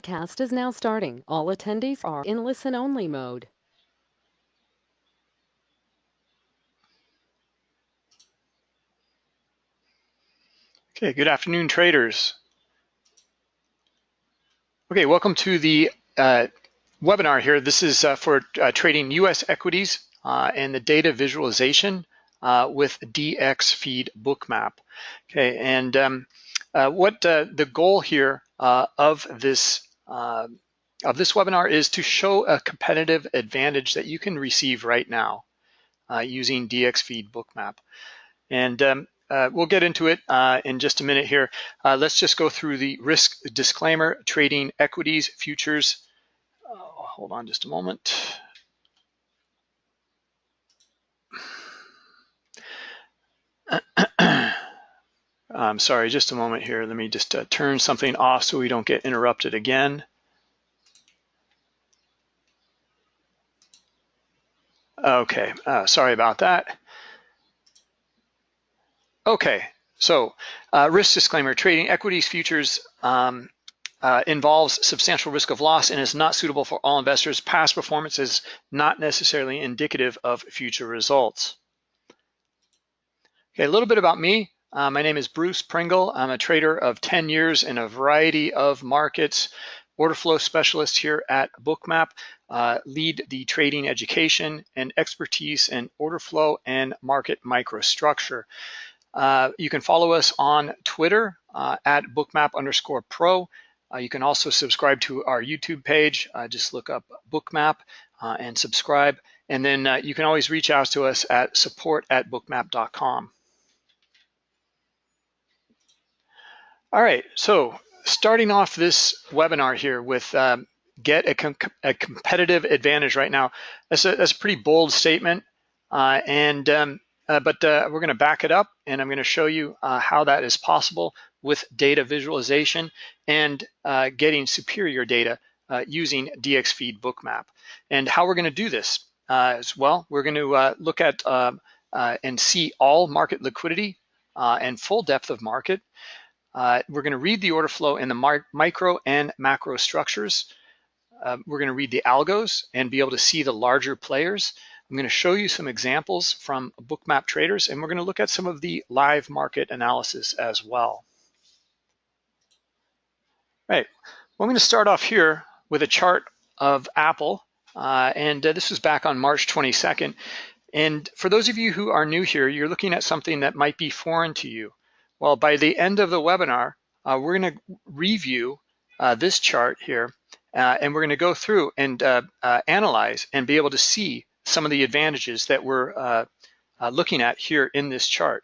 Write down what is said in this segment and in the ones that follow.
Broadcast is now starting. All attendees are in listen-only mode. Okay, good afternoon, traders. Okay, welcome to the webinar here. This is for trading US equities and the data visualization with dxFeed Bookmap. Okay, and what the goal here of this webinar is to show a competitive advantage that you can receive right now using dxFeed Bookmap. And we'll get into it in just a minute here. Let's just go through the risk disclaimer, trading equities, futures. Hold on just a moment. I'm sorry, just a moment here. Let me just turn something off so we don't get interrupted again. Okay, sorry about that. Okay, so risk disclaimer, trading equities, futures, involves substantial risk of loss and is not suitable for all investors. Past performance is not necessarily indicative of future results. Okay, a little bit about me. My name is Bruce Pringle. I'm a trader of 10 years in a variety of markets, order flow specialist here at Bookmap, lead the trading education and expertise in order flow and market microstructure. You can follow us on Twitter at bookmap_pro. You can also subscribe to our YouTube page. Just look up Bookmap and subscribe. And then you can always reach out to us at support@bookmap.com. All right, so starting off this webinar here with get a competitive advantage right now. That's a pretty bold statement, but we're going to back it up, and I'm going to show you how that is possible with data visualization and getting superior data using dxFeed Bookmap. And how we're going to do this as well, we're going to look at and see all market liquidity and full depth of market. We're going to read the order flow in the micro and macro structures. We're going to read the algos and be able to see the larger players. I'm going to show you some examples from Bookmap traders, and we're going to look at some of the live market analysis as well. Right, well, I'm going to start off here with a chart of Apple, and this was back on March 22nd. And for those of you who are new here, you're looking at something that might be foreign to you. Well, by the end of the webinar, we're going to review this chart here, and we're going to go through and analyze and be able to see some of the advantages that we're looking at here in this chart.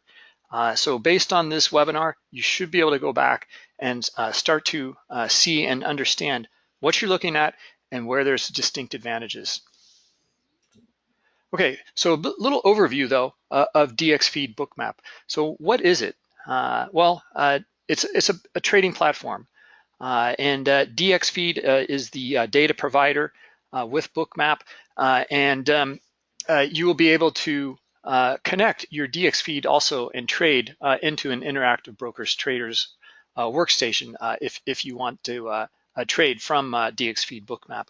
So based on this webinar, you should be able to go back and start to see and understand what you're looking at and where there's distinct advantages. Okay, so a little overview though of dxFeed Bookmap. So what is it? It's a trading platform, and dxFeed is the data provider with Bookmap, and you will be able to connect your dxFeed also and trade into an interactive brokers traders workstation if you want to trade from dxFeed Bookmap.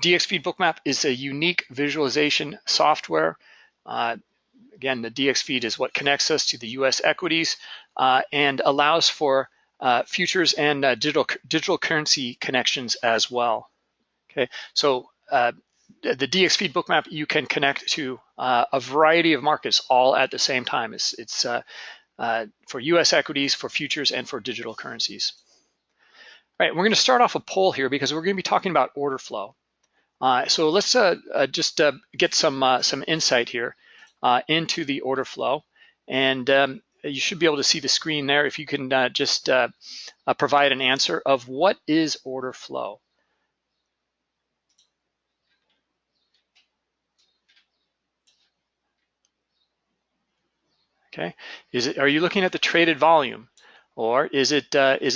dxFeed Bookmap is a unique visualization software. Again, the dxFeed is what connects us to the US equities and allows for futures and digital currency connections as well. Okay, so the dxFeed Bookmap, you can connect to a variety of markets all at the same time. It's for US equities, for futures, and for digital currencies. All right, we're going to start off a poll here because we're going to be talking about order flow. So let's just get some insight here into the order flow, and you should be able to see the screen there if you can just provide an answer of what is order flow. Okay, are you looking at the traded volume, or is it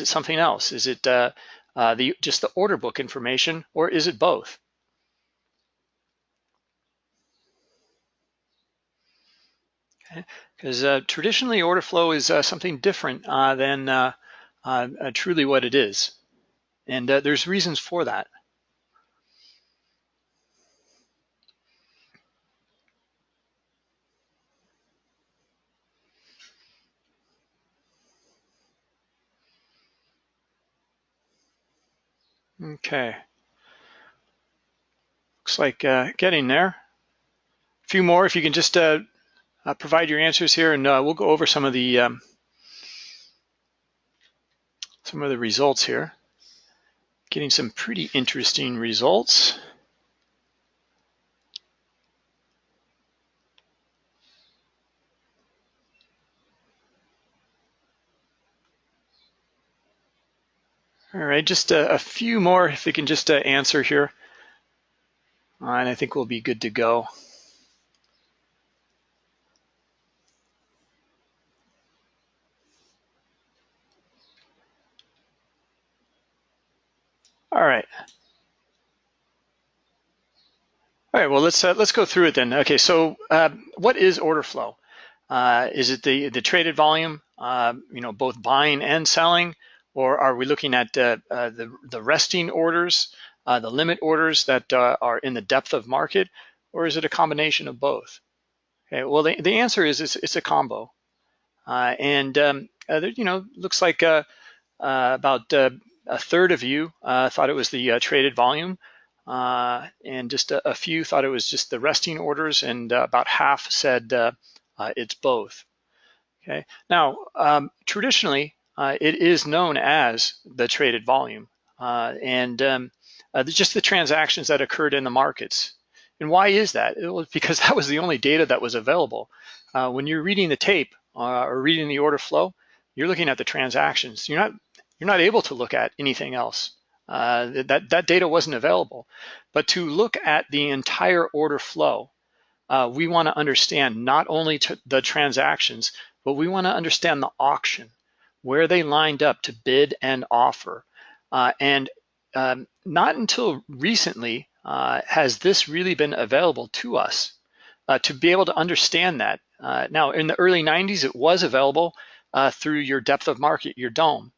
something else? Is it just the order book information, or is it both? Because traditionally order flow is something different than truly what it is. And there's reasons for that. Okay, looks like getting there. A few more, if you can just provide your answers here, and we'll go over some of the results here. Getting some pretty interesting results. All right, just a few more, if we can just answer here, and I think we'll be good to go. All right. All right. Well, let's go through it then. Okay. So, what is order flow? Is it the traded volume? Both buying and selling, or are we looking at the resting orders, the limit orders that are in the depth of market, or is it a combination of both? Okay. Well, the answer is it's a combo, looks like about a third of you thought it was the traded volume, and just a few thought it was just the resting orders, and about half said it's both. Okay. Now, traditionally, it is known as the traded volume, just the transactions that occurred in the markets. And why is that? It was because that was the only data that was available. When you're reading the tape or reading the order flow, you're looking at the transactions. You're not able to look at anything else. That data wasn't available. But to look at the entire order flow, we want to understand not only the transactions, but we want to understand the auction, where they lined up to bid and offer. And not until recently has this really been available to us to be able to understand that. Now, in the early 90s, it was available through your depth of market, your DOM.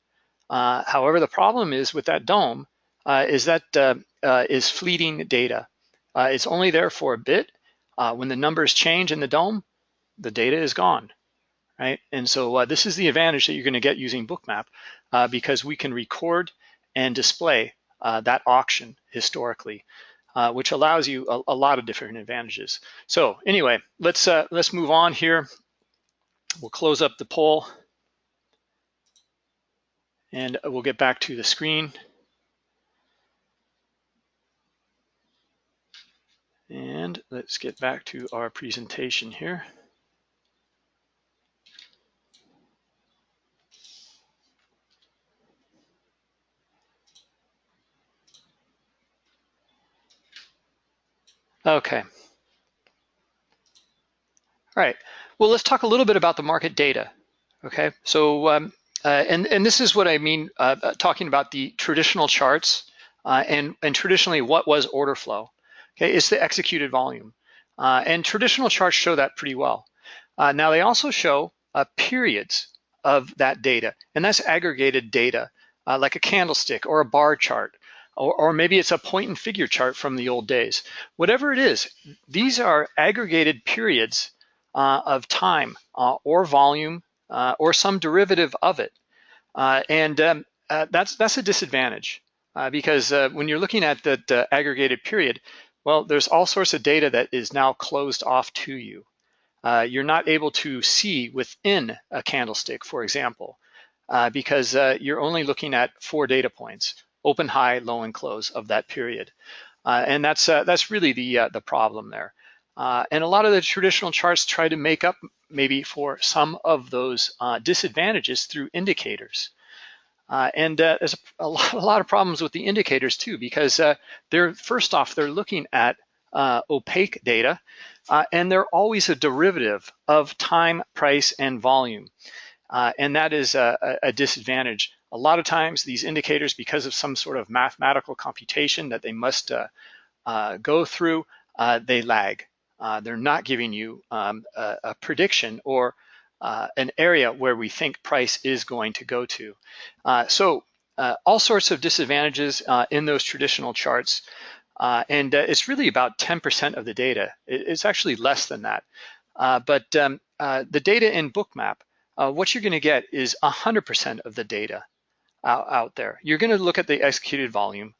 However, the problem is with that DOM is that is fleeting data. It's only there for a bit. When the numbers change in the DOM, the data is gone, right? And so this is the advantage that you're going to get using Bookmap, because we can record and display that auction historically, which allows you a lot of different advantages. So anyway, let's move on here. We'll close up the poll, and we'll get back to the screen. And let's get back to our presentation here. Okay. All right. Well, let's talk a little bit about the market data. Okay. So, and this is what I mean talking about the traditional charts, and traditionally what was order flow. Okay, it's the executed volume, and traditional charts show that pretty well. Now they also show periods of that data, and that's aggregated data, like a candlestick or a bar chart, or maybe it's a point and figure chart from the old days. Whatever it is, these are aggregated periods of time or volume or some derivative of it. That's a disadvantage because when you're looking at the aggregated period, well, there's all sorts of data that is now closed off to you. You're not able to see within a candlestick, for example, because you're only looking at 4 data points: open, high, low, and close of that period. And that's really the problem there. And a lot of the traditional charts try to make up maybe for some of those disadvantages through indicators. There's a lot of problems with the indicators too, because first off, they're looking at opaque data, and they're always a derivative of time, price, and volume. And that is a disadvantage. A lot of times these indicators, because of some sort of mathematical computation that they must go through, they lag. They're not giving you a prediction or an area where we think price is going to go to. So all sorts of disadvantages in those traditional charts. And it's really about 10% of the data. It's actually less than that. But the data in Bookmap, what you're going to get is 100% of the data out there. You're going to look at the executed volume,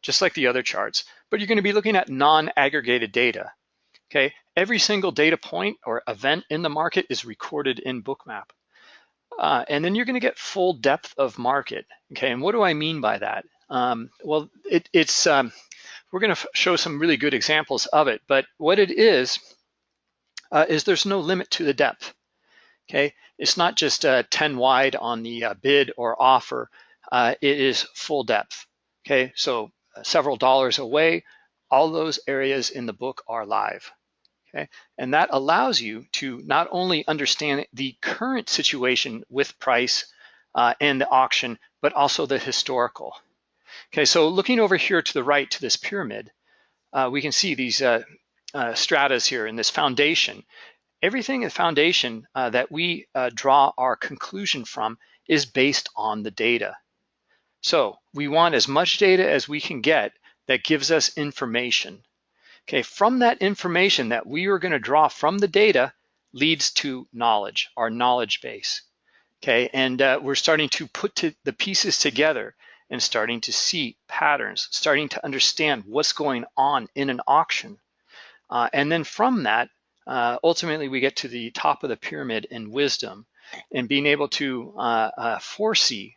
just like the other charts, but you're going to be looking at non-aggregated data. Okay, every single data point or event in the market is recorded in Bookmap. And then you're going to get full depth of market. Okay, and what do I mean by that? Well, we're going to show some really good examples of it, but what it is there's no limit to the depth. Okay, it's not just 10 wide on the bid or offer. It is full depth. Okay, so several dollars away, all those areas in the book are live. Okay, and that allows you to not only understand the current situation with price and the auction, but also the historical. Okay, so looking over here to the right to this pyramid, we can see these stratas here in this foundation. Everything in the foundation that we draw our conclusion from is based on the data. So we want as much data as we can get that gives us information. Okay, from that information that we are going to draw from the data leads to knowledge, our knowledge base. Okay, and we're starting to put the pieces together and starting to see patterns, starting to understand what's going on in an auction. And then from that, ultimately we get to the top of the pyramid in wisdom and being able to foresee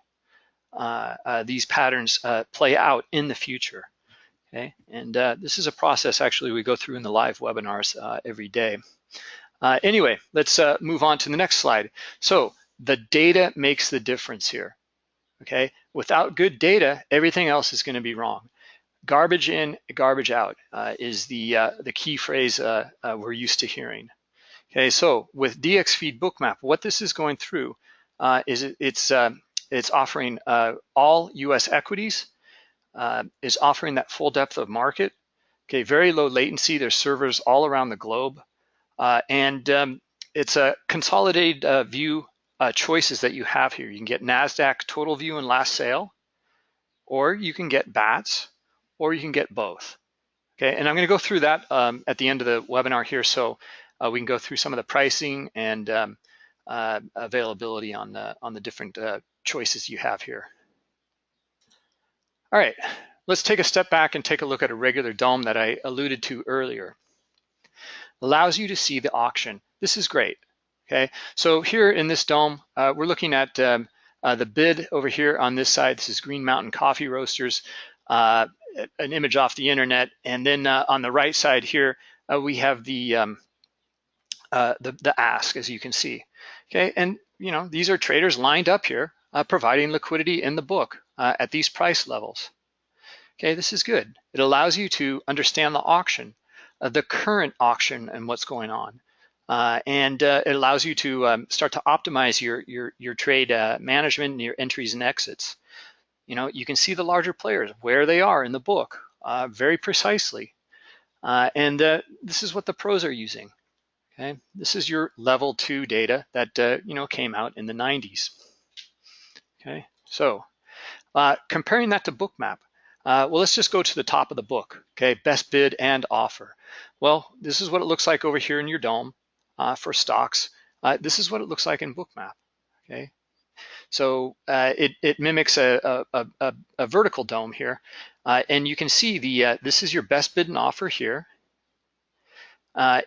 these patterns play out in the future. Okay, and this is a process actually we go through in the live webinars every day. Anyway, let's move on to the next slide. So the data makes the difference here. Okay, without good data, everything else is going to be wrong. Garbage in, garbage out is the key phrase we're used to hearing. Okay, so with dxFeed Bookmap, what this is going through is it's offering all US equities, is offering that full depth of market. Okay, very low latency. There's servers all around the globe, and it's a consolidated view choices that you have here. You can get NASDAQ total view and last sale, or you can get BATS, or you can get both. Okay, and I'm going to go through that at the end of the webinar here, so we can go through some of the pricing and availability on the different choices you have here. All right, let's take a step back and take a look at a regular DOM that I alluded to earlier. Allows you to see the auction. This is great. Okay, so here in this DOM, we're looking at the bid over here on this side. This is Green Mountain Coffee Roasters, an image off the internet, and then on the right side here we have the ask, as you can see. Okay, and you know these are traders lined up here, providing liquidity in the book at these price levels. Okay, this is good. It allows you to understand the auction, the current auction, and what's going on, and it allows you to start to optimize your trade management and your entries and exits. You know, you can see the larger players where they are in the book very precisely, and this is what the pros are using. Okay, this is your level 2 data that you know came out in the 90s. Okay, so comparing that to Bookmap, well, let's just go to the top of the book. Okay, best bid and offer. Well, this is what it looks like over here in your DOM for stocks. This is what it looks like in Bookmap. Okay, so it mimics a vertical DOM here, and you can see the this is your best bid and offer here.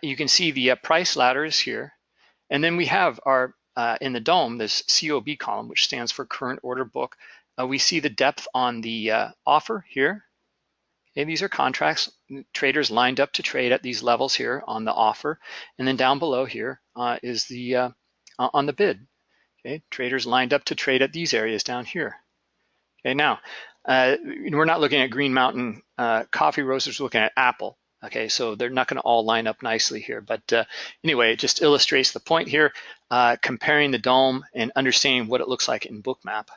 You can see the price ladders here, and then we have our in the DOM this COB column, which stands for current order book. We see the depth on the offer here. Okay, these are contracts, traders lined up to trade at these levels here on the offer, and then down below here is the on the bid. Okay, traders lined up to trade at these areas down here. Okay, now we're not looking at Green Mountain Coffee Roasters, we're looking at Apple. Okay, so they're not going to all line up nicely here, but anyway, it just illustrates the point here, comparing the DOM and understanding what it looks like in Bookmap.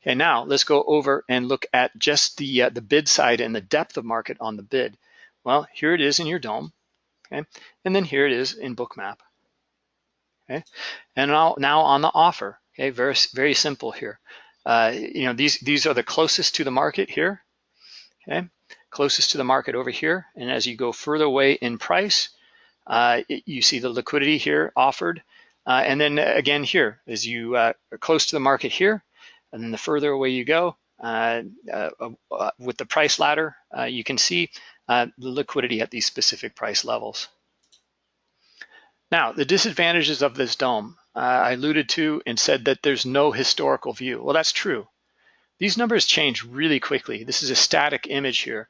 Okay, now let's go over and look at just the bid side and the depth of market on the bid. Well, here it is in your DOM, okay, and then here it is in Bookmap. Okay, and now on the offer. Okay, very simple here. these are the closest to the market here, okay? Closest to the market over here. And as you go further away in price, you see the liquidity here offered. And then again here, as you are close to the market here, and then the further away you go with the price ladder, you can see the liquidity at these specific price levels. Now, the disadvantages of this dome, I alluded to and said that there's no historical view. Well, that's true. These numbers change really quickly. This is a static image here,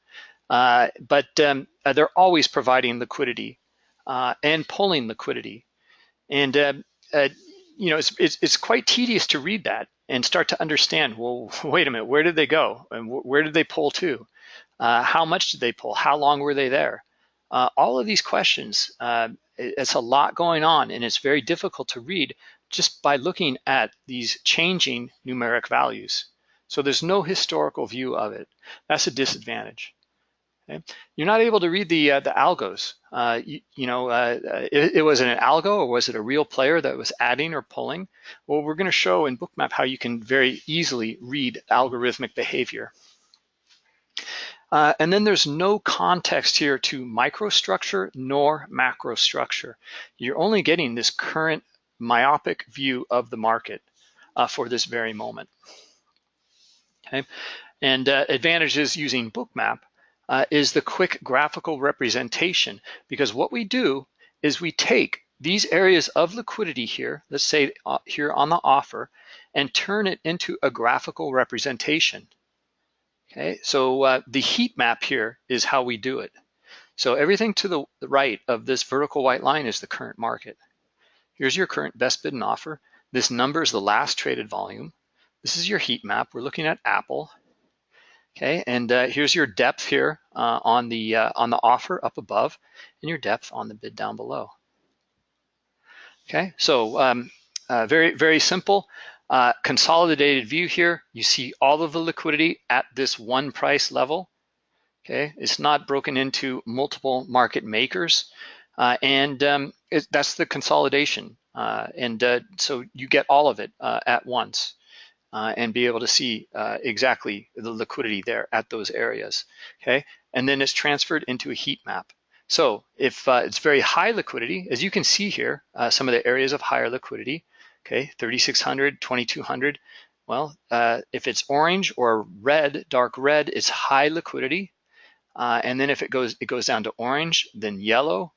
but they're always providing liquidity and pulling liquidity. And it's quite tedious to read that and start to understand, well, wait a minute, where did they go? And where did they pull to? How much did they pull? How long were they there? All of these questions, it's a lot going on, and it's very difficult to read just by looking at these changing numeric values. So there's no historical view of it. That's a disadvantage. Okay? You're not able to read the algos. It was an algo, or was it a real player that was adding or pulling? Well, we're going to show in Bookmap how you can very easily read algorithmic behavior. And then there's no context here to microstructure nor macrostructure. You're only getting this current myopic view of the market for this very moment. Okay, and advantages using Bookmap is the quick graphical representation, because what we do is we take these areas of liquidity here, let's say here on the offer, and turn it into a graphical representation. Okay, so the heat map here is how we do it. So everything to the right of this vertical white line is the current market. Here's your current best bid and offer. This number is the last traded volume. This is your heat map. We're looking at Apple. Okay, and here's your depth here on the offer up above, and your depth on the bid down below. Okay, so very, very simple. Consolidated view here. You see all of the liquidity at this one price level. Okay, it's not broken into multiple market makers, that's the consolidation. So you get all of it at once. And be able to see exactly the liquidity there at those areas, okay? And then it's transferred into a heat map. So if it's very high liquidity, as you can see here, some of the areas of higher liquidity, okay, 3,600, 2,200. Well, if it's orange or red, dark red, it's high liquidity. And then if it goes down to orange, then yellow,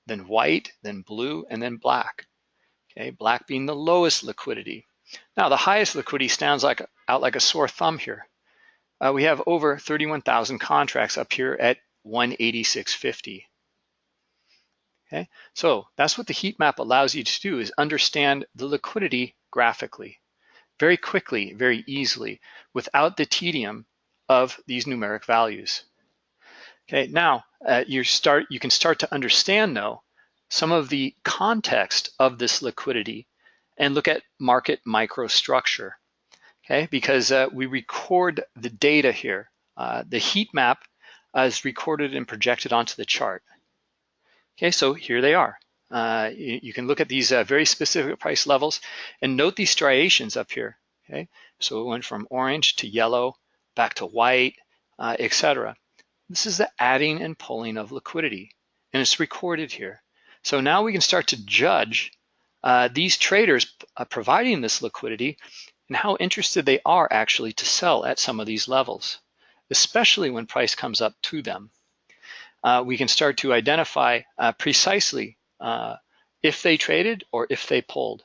then white, then blue, and then black. Okay, black being the lowest liquidity. Now, the highest liquidity stands out like a sore thumb here. We have over 31,000 contracts up here at 186.50. Okay, so that's what the heat map allows you to do, is understand the liquidity graphically, very quickly, very easily, without the tedium of these numeric values. Okay, now you can start to understand, though, some of the context of this liquidity and look at market microstructure, okay? Because we record the data here. The heat map is recorded and projected onto the chart. Okay, so here they are. You can look at these very specific price levels and note these striations up here, okay? So it went from orange to yellow, back to white, etc. This is the adding and pulling of liquidity, and it's recorded here. So now we can start to judge these traders providing this liquidity and how interested they are actually to sell at some of these levels, especially when price comes up to them. We can start to identify precisely if they traded or if they pulled.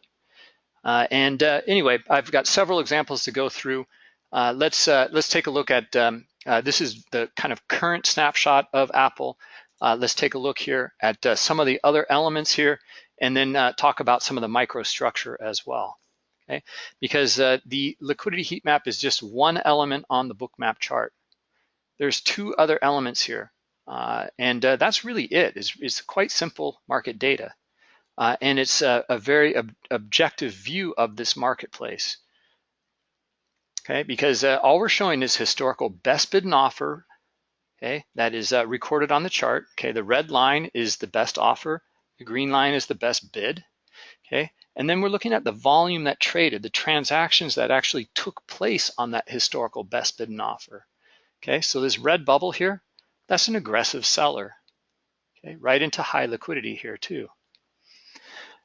Anyway, I've got several examples to go through. Let's take a look at, this is the kind of current snapshot of Apple. Let's take a look here at some of the other elements here, and then talk about some of the microstructure as well. Okay, because the liquidity heat map is just one element on the Bookmap chart. There's two other elements here, and that's really it. It's quite simple market data, and it's a very objective view of this marketplace. Okay, because all we're showing is historical best bid and offer. Okay, that is recorded on the chart. Okay, the red line is the best offer. The green line is the best bid. Okay, And then we're looking at the volume that traded, the transactions that actually took place on that historical best bid and offer. Okay, so this red bubble here, that's an aggressive seller. Okay, right into high liquidity here too.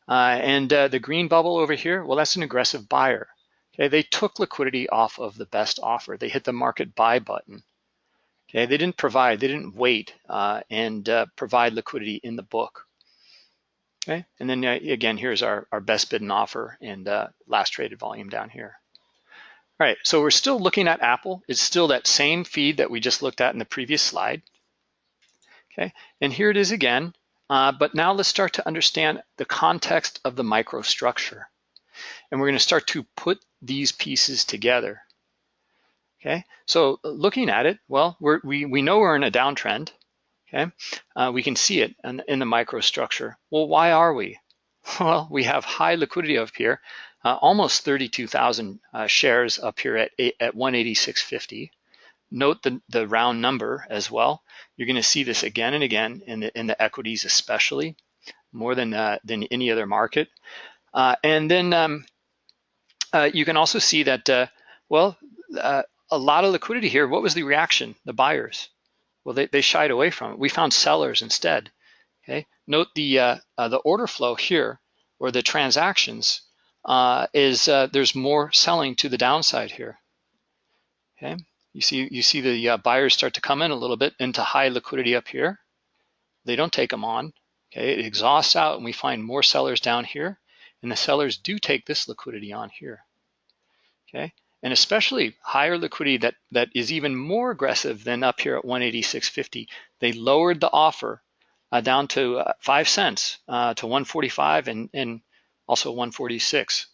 The green bubble over here, well, that's an aggressive buyer. Okay, they took liquidity off of the best offer. They hit the market buy button. Okay, they didn't wait and provide liquidity in the book. Okay, and then again, here's our best bid and offer and last traded volume down here. All right, so we're still looking at Apple. It's still that same feed that we just looked at in the previous slide. Okay, and here it is again, but now let's start to understand the context of the microstructure. And we're going to start to put these pieces together. Okay, so looking at it, well, we know we're in a downtrend. Okay, we can see it in the microstructure. Well, why are we? Well, we have high liquidity up here, almost 32,000 shares up here at 186.50. Note the round number as well. You're going to see this again and again in the equities, especially more than any other market. And then you can also see that a lot of liquidity here. What was the reaction? The buyers. Well, they shied away from it. We found sellers instead. Okay. Note the order flow here, or the transactions, there's more selling to the downside here. Okay. You see the buyers start to come in a little bit into high liquidity up here. They don't take them on. Okay. It exhausts out, and we find more sellers down here, and the sellers do take this liquidity on here. Okay. And especially higher liquidity that is even more aggressive than up here at 186.50. They lowered the offer down to 5 cents to 145 and also 146.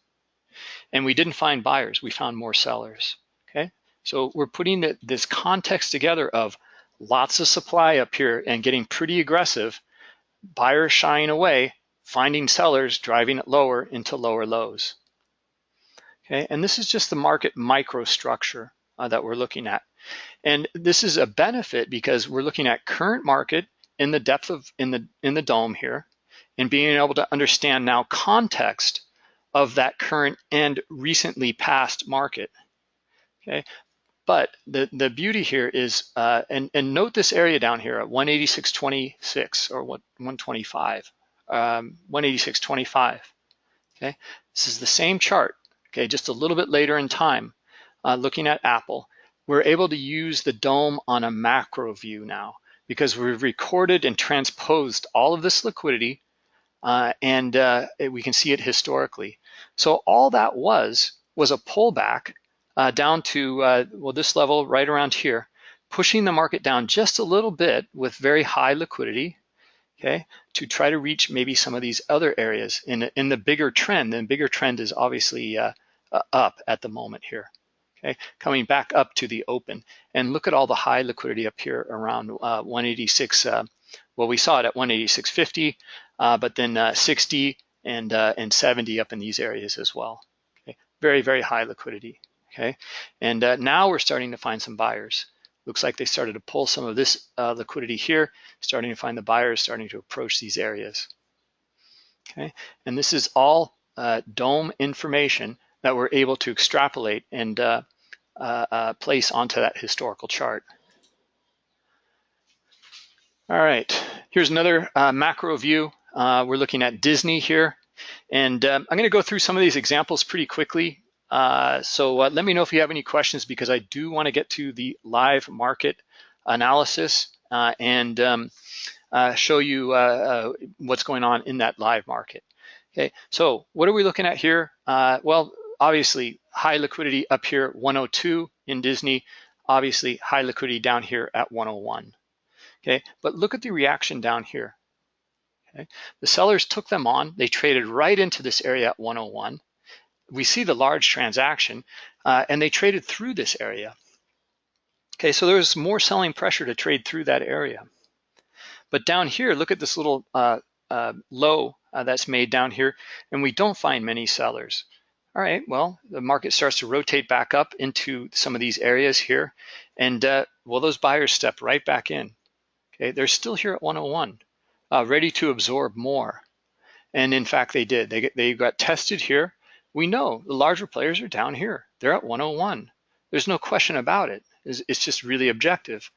And we didn't find buyers, we found more sellers. Okay, so we're putting this context together of lots of supply up here and getting pretty aggressive, buyers shying away, finding sellers driving it lower into lower lows. Okay, and this is just the market microstructure that we're looking at. And this is a benefit because we're looking at current market in the depth of in the dome here, and being able to understand now context of that current and recently past market. Okay, but the beauty here is and note this area down here at 186.26 or 125, 186.25. Okay, this is the same chart. Okay, just a little bit later in time, looking at Apple, we're able to use the dome on a macro view now because we've recorded and transposed all of this liquidity and we can see it historically. So all that was a pullback down to, well, this level right around here, pushing the market down just a little bit with very high liquidity, okay, to try to reach maybe some of these other areas in the bigger trend. And the bigger trend is obviously up at the moment here. Okay, coming back up to the open, and look at all the high liquidity up here around 186. Well, we saw it at 186.50, but then 60 and 70 up in these areas as well. Okay, very, very high liquidity. Okay, and now we're starting to find some buyers. Looks like they started to pull some of this liquidity here, starting to find the buyers starting to approach these areas. Okay, and this is all dome information that we're able to extrapolate and place onto that historical chart. All right, here's another macro view. We're looking at Disney here, and I'm going to go through some of these examples pretty quickly. So let me know if you have any questions, because I do want to get to the live market analysis and show you what's going on in that live market. Okay, so what are we looking at here? Well, obviously high liquidity up here at 102 in Disney, obviously high liquidity down here at 101. Okay, but look at the reaction down here. Okay, the sellers took them on, they traded right into this area at 101. We see the large transaction and they traded through this area. Okay, so there's more selling pressure to trade through that area. But down here, look at this little low that's made down here, and we don't find many sellers. All right, well, the market starts to rotate back up into some of these areas here, and well, those buyers step right back in. Okay, they're still here at 101, ready to absorb more. And in fact, they did. They got tested here. We know the larger players are down here. They're at 101. There's no question about it. It's just really objective.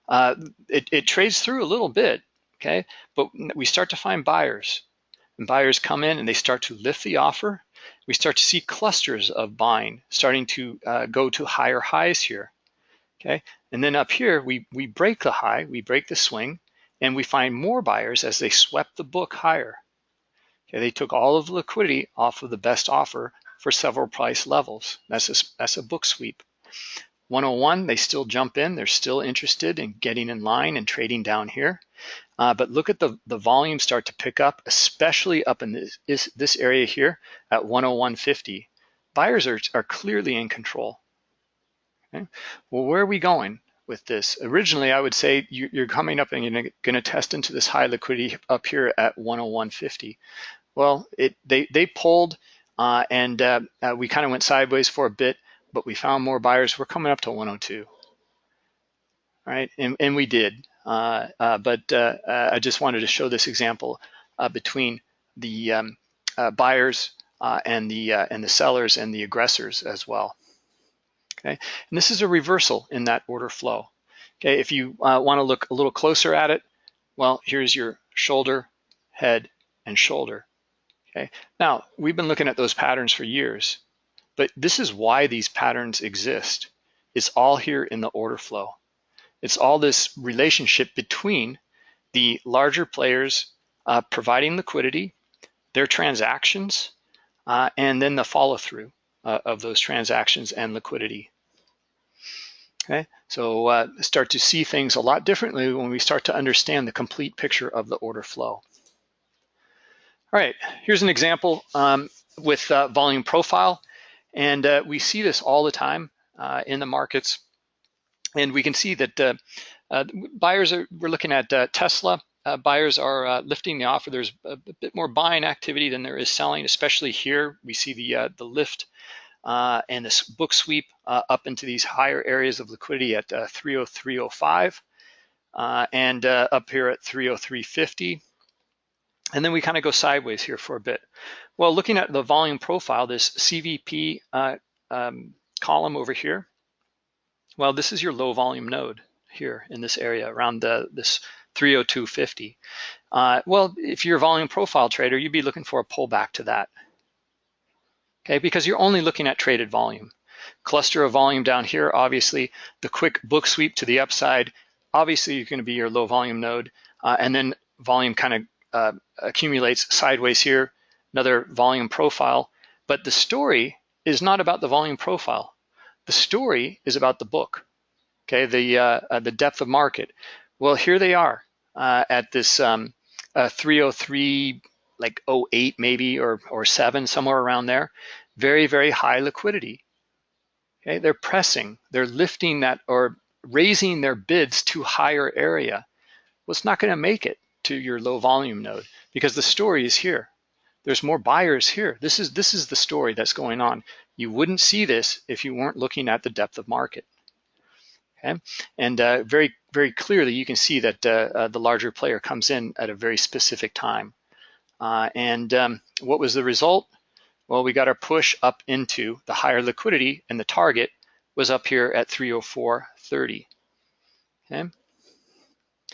It trades through a little bit, okay? But we start to find buyers. And buyers come in and they start to lift the offer. We start to see clusters of buying starting to go to higher highs here, okay? And then up here, we break the high, we break the swing, and we find more buyers as they swept the book higher. Okay, they took all of the liquidity off of the best offer for several price levels. That's a book sweep. 101, they still jump in. They're still interested in getting in line and trading down here. But look at the volume start to pick up, especially up in this area here at 101.50. Buyers are clearly in control. Okay? Well, where are we going with this? Originally, I would say you're coming up and you're going to test into this high liquidity up here at 101.50. Well, they pulled and we kind of went sideways for a bit, but we found more buyers. We're coming up to 102, right? And we did. But I just wanted to show this example between the buyers and the sellers and the aggressors as well. Okay, and this is a reversal in that order flow. Okay, if you want to look a little closer at it, well, here's your shoulder, head, and shoulder. Okay, now we've been looking at those patterns for years, but this is why these patterns exist. It's all here in the order flow. It's all this relationship between the larger players providing liquidity, their transactions, and then the follow through of those transactions and liquidity. Okay, so start to see things a lot differently when we start to understand the complete picture of the order flow. All right, here's an example with volume profile, and we see this all the time in the markets, and we can see that buyers we're looking at Tesla. Buyers are lifting the offer. There's a bit more buying activity than there is selling, especially here. We see the lift and this book sweep up into these higher areas of liquidity at 303.05 and up here at 303.50. And then we kind of go sideways here for a bit. Well, looking at the volume profile, this CVP column over here, well, this is your low volume node here in this area around this 302.50. Well, if you're a volume profile trader, you'd be looking for a pullback to that. Okay, because you're only looking at traded volume. Cluster of volume down here, obviously, the quick book sweep to the upside, obviously you're going to be your low volume node, and then volume kind of accumulates sideways here, another volume profile. But the story is not about the volume profile. The story is about the book, okay, the depth of market. Well, here they are at this 303, like 08 maybe, or 7, somewhere around there. Very, very high liquidity. Okay, they're pressing, they're lifting that or raising their bids to higher area. Well, it's not going to make it to your low volume node because the story is here. There's more buyers here. This is the story that's going on. You wouldn't see this if you weren't looking at the depth of market. Okay, and very, very clearly you can see that the larger player comes in at a very specific time. And what was the result? Well, we got our push up into the higher liquidity, and the target was up here at 304.30. Okay.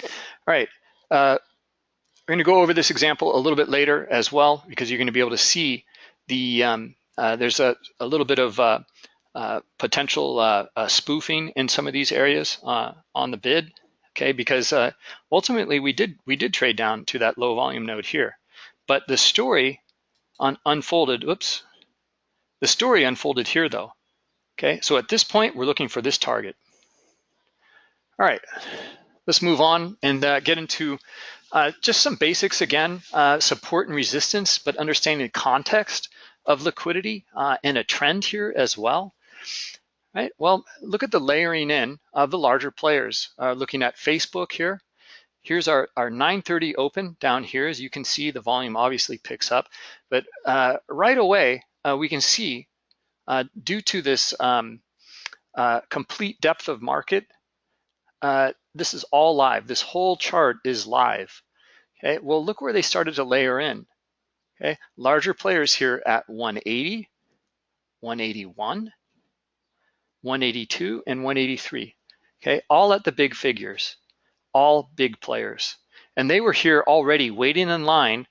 All right. We're going to go over this example a little bit later as well, because you're going to be able to see the there's a little bit of potential spoofing in some of these areas on the bid. Okay, because ultimately we did trade down to that low volume node here, but the story unfolded. Oops, the story unfolded here though. Okay, so at this point we're looking for this target. All right, let's move on and get into just some basics again, support and resistance, but understanding the context of liquidity and a trend here as well. Right. Well, look at the layering in of the larger players. Looking at Facebook here. Here's our 9:30 open down here. As you can see, the volume obviously picks up, but right away we can see due to this complete depth of market, this is all live. This whole chart is live. Okay. Well, look where they started to layer in. Okay, larger players here at 180, 181, 182, and 183. Okay, all at the big figures, all big players. And they were here already waiting in line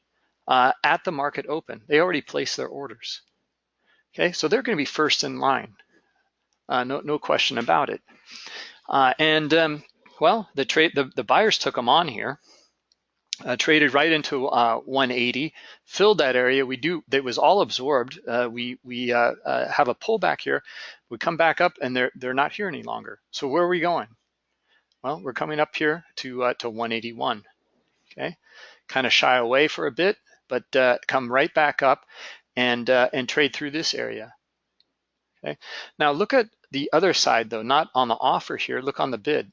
at the market open. They already placed their orders. Okay, so they're going to be first in line. No question about it. Well, the buyers took them on here. Traded right into 180, filled that area. It was all absorbed. We have a pullback here. We come back up, and they're not here any longer. So where are we going? Well, we're coming up here to 181. Okay, kind of shy away for a bit, but come right back up and trade through this area. Okay, now look at the other side though, not on the offer here. Look on the bid.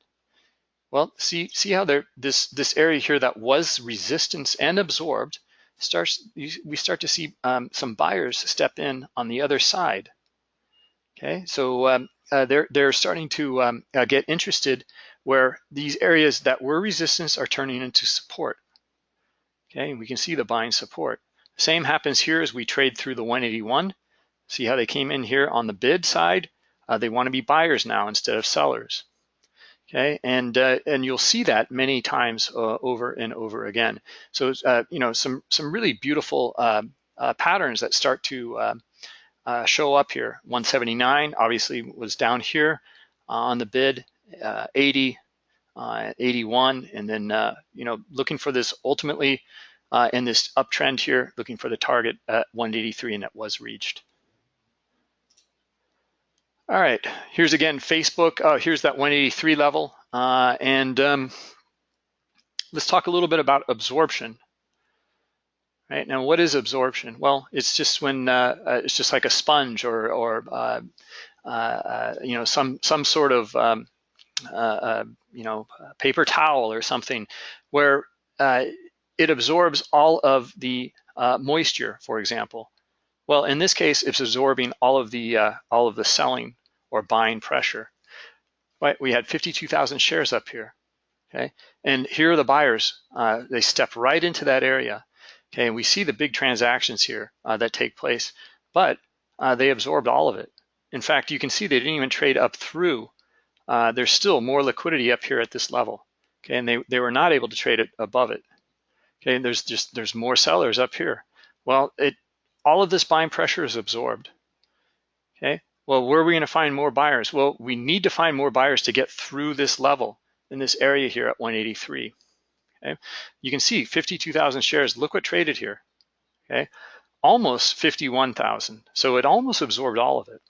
Well, see how this area here that was resistance and absorbed we start to see some buyers step in on the other side. Okay, so they're starting to get interested where these areas that were resistance are turning into support. Okay, and we can see the buying support. Same happens here as we trade through the 181. See how they came in here on the bid side? They want to be buyers now instead of sellers. Okay, and you'll see that many times over and over again. So some really beautiful patterns that start to show up here. 179 obviously was down here on the bid, 80, 81, and then looking for this ultimately in this uptrend here, looking for the target at 183, and that was reached. All right, here's again Facebook. Oh, here's that 183 level. Let's talk a little bit about absorption. Right now, what is absorption? Well, it's just when it's just like a sponge or some sort of paper towel or something, where it absorbs all of the moisture, for example. Well, in this case, it's absorbing all of the selling or buying pressure. Right? We had 52,000 shares up here. Okay, and here are the buyers. They step right into that area. Okay, and we see the big transactions here that take place, but they absorbed all of it. In fact, you can see they didn't even trade up through. There's still more liquidity up here at this level. Okay, and they were not able to trade it above it. Okay, and there's more sellers up here. Well, all of this buying pressure is absorbed. Okay, well, where are we going to find more buyers? Well, we need to find more buyers to get through this level in this area here at 183. Okay, you can see 52,000 shares. Look what traded here. Okay, almost 51,000. So it almost absorbed all of it.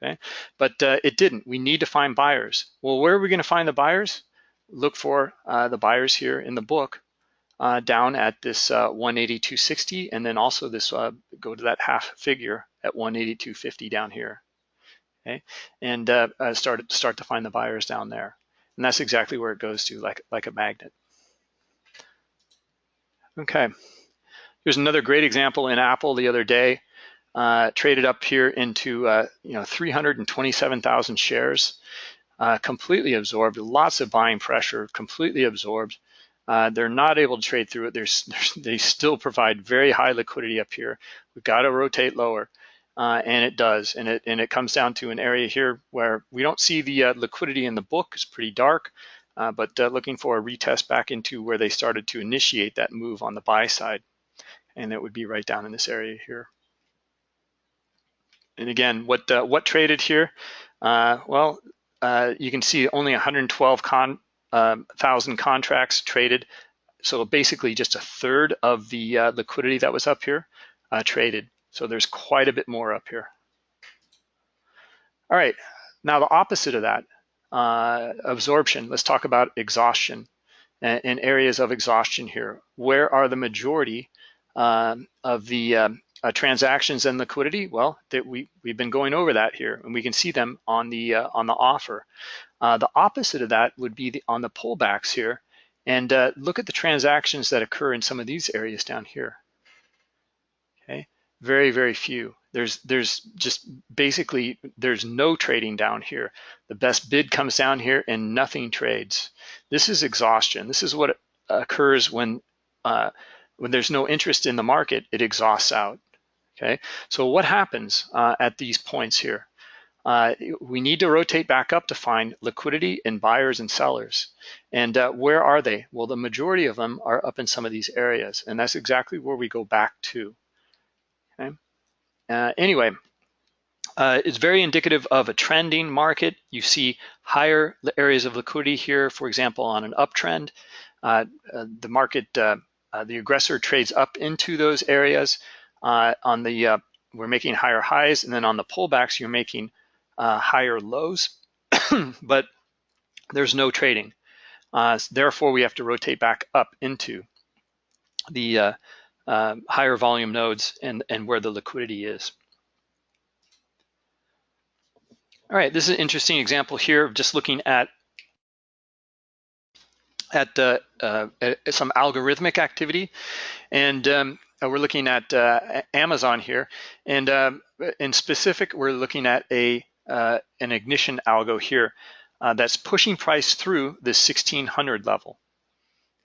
Okay, but it didn't. We need to find buyers. Well, where are we going to find the buyers? Look for the buyers here in the book down at this 182.60, and then also this go to that half figure at 182.50 down here. Okay, and start to find the buyers down there, and that's exactly where it goes to, like a magnet. Okay, here's another great example in Apple the other day. Traded up here into 327,000 shares, completely absorbed, lots of buying pressure, completely absorbed. They're not able to trade through it. They still provide very high liquidity up here. We've got to rotate lower, and it does. And it comes down to an area here where we don't see the liquidity in the book. It's pretty dark, but looking for a retest back into where they started to initiate that move on the buy side, and it would be right down in this area here. And again, what traded here? You can see only 112,000 contracts traded. So basically just a third of the liquidity that was up here traded. So there's quite a bit more up here. All right, now the opposite of that, absorption. Let's talk about exhaustion and areas of exhaustion here. Where are the majority of the transactions and liquidity? Well, we've been going over that here, and we can see them on the offer. The opposite of that would be on the pullbacks here, and look at the transactions that occur in some of these areas down here. Okay, very, very few. There's just basically there's no trading down here. The best bid comes down here and nothing trades. This is exhaustion. This is what occurs when when there's no interest in the market, it exhausts out. Okay, so what happens at these points here? We need to rotate back up to find liquidity in buyers and sellers. And where are they? Well, the majority of them are up in some of these areas, and that's exactly where we go back to. Okay? Anyway, it's very indicative of a trending market. You see higher areas of liquidity here, for example, on an uptrend. The market, the aggressor trades up into those areas. We're making higher highs, and then on the pullbacks, you're making higher lows, but there's no trading. Therefore, we have to rotate back up into the higher volume nodes and where the liquidity is. All right, this is an interesting example here of just looking at some algorithmic activity, and we're looking at Amazon here, and in specific, we're looking at an ignition algo here that's pushing price through this 1600 level.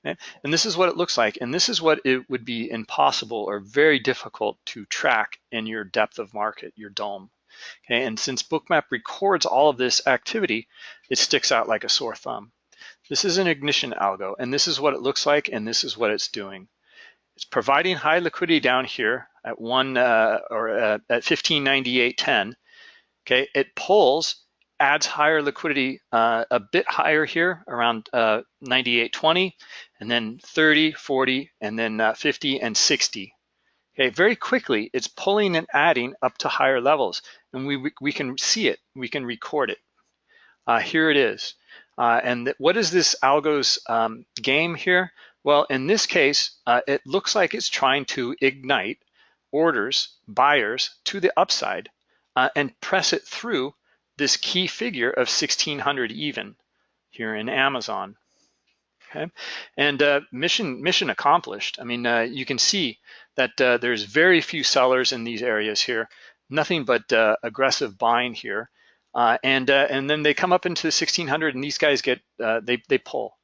Okay? And this is what it looks like, and this is what it would be impossible or very difficult to track in your depth of market, your DOM. Okay? And since Bookmap records all of this activity, it sticks out like a sore thumb. This is an ignition algo, and this is what it looks like, and this is what it's doing. It's providing high liquidity down here at at 1598.10. Okay, it pulls, adds higher liquidity a bit higher here around 98.20, and then 30, 40, and then 50 and 60. Okay, very quickly it's pulling and adding up to higher levels, and we can see it, we can record it. Here it is. And what is this algo's game here? Well, in this case, it looks like it's trying to ignite orders, buyers to the upside and press it through this key figure of 1600 even here in Amazon. Okay, and mission accomplished. I mean, you can see that there's very few sellers in these areas here, nothing but aggressive buying here. And then they come up into 1600, and these guys get they pull.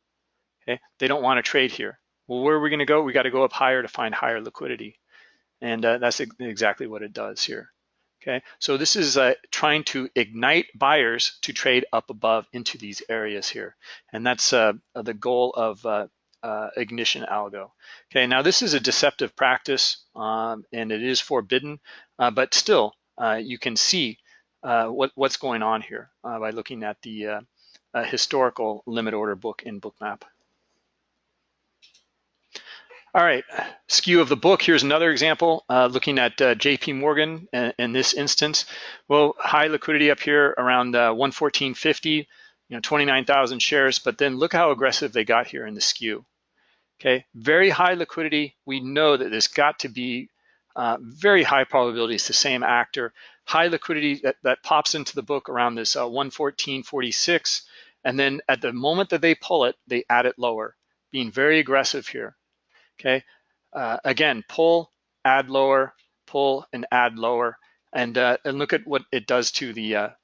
Okay, they don't want to trade here. Well, where are we going to go? We got to go up higher to find higher liquidity, and that's exactly what it does here. Okay, so this is trying to ignite buyers to trade up above into these areas here, and that's the goal of ignition algo. Okay, now this is a deceptive practice, and it is forbidden, but still you can see what's going on here by looking at the historical limit order book in Bookmap. All right, skew of the book. Here's another example looking at JP Morgan in this instance. Well, high liquidity up here around 114.50, 29,000 shares, but then look how aggressive they got here in the skew. Okay, very high liquidity. We know that there's got to be very high probability it's the same actor. High liquidity that pops into the book around this 114.46, and then at the moment that they pull it, they add it lower, being very aggressive here. Okay, again, pull, add lower, pull and add lower, and look at what it does to the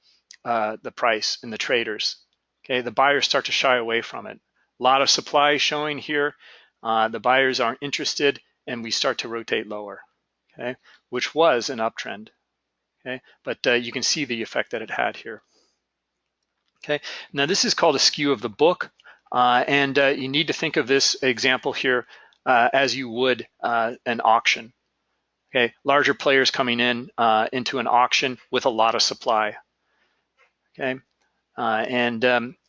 price and the traders. Okay, the buyers start to shy away from it. A lot of supply showing here. The buyers aren't interested, and we start to rotate lower. Okay, which was an uptrend. Okay, but you can see the effect that it had here. Okay, now this is called a skew of the book, and you need to think of this example here as you would an auction. Okay, larger players coming in into an auction with a lot of supply. Okay, and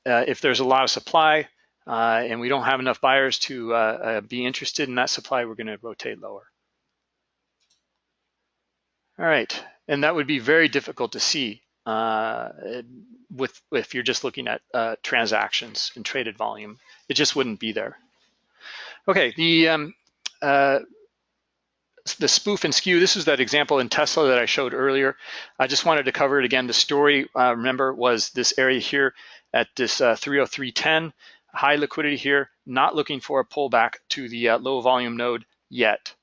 if there's a lot of supply and we don't have enough buyers to be interested in that supply, we're going to rotate lower. All right, and that would be very difficult to see if you're just looking at transactions and traded volume. It just wouldn't be there. Okay, the spoof and skew, this is that example in Tesla that I showed earlier. I just wanted to cover it again. The story, remember, was this area here at this 303.10, high liquidity here, not looking for a pullback to the low volume node yet.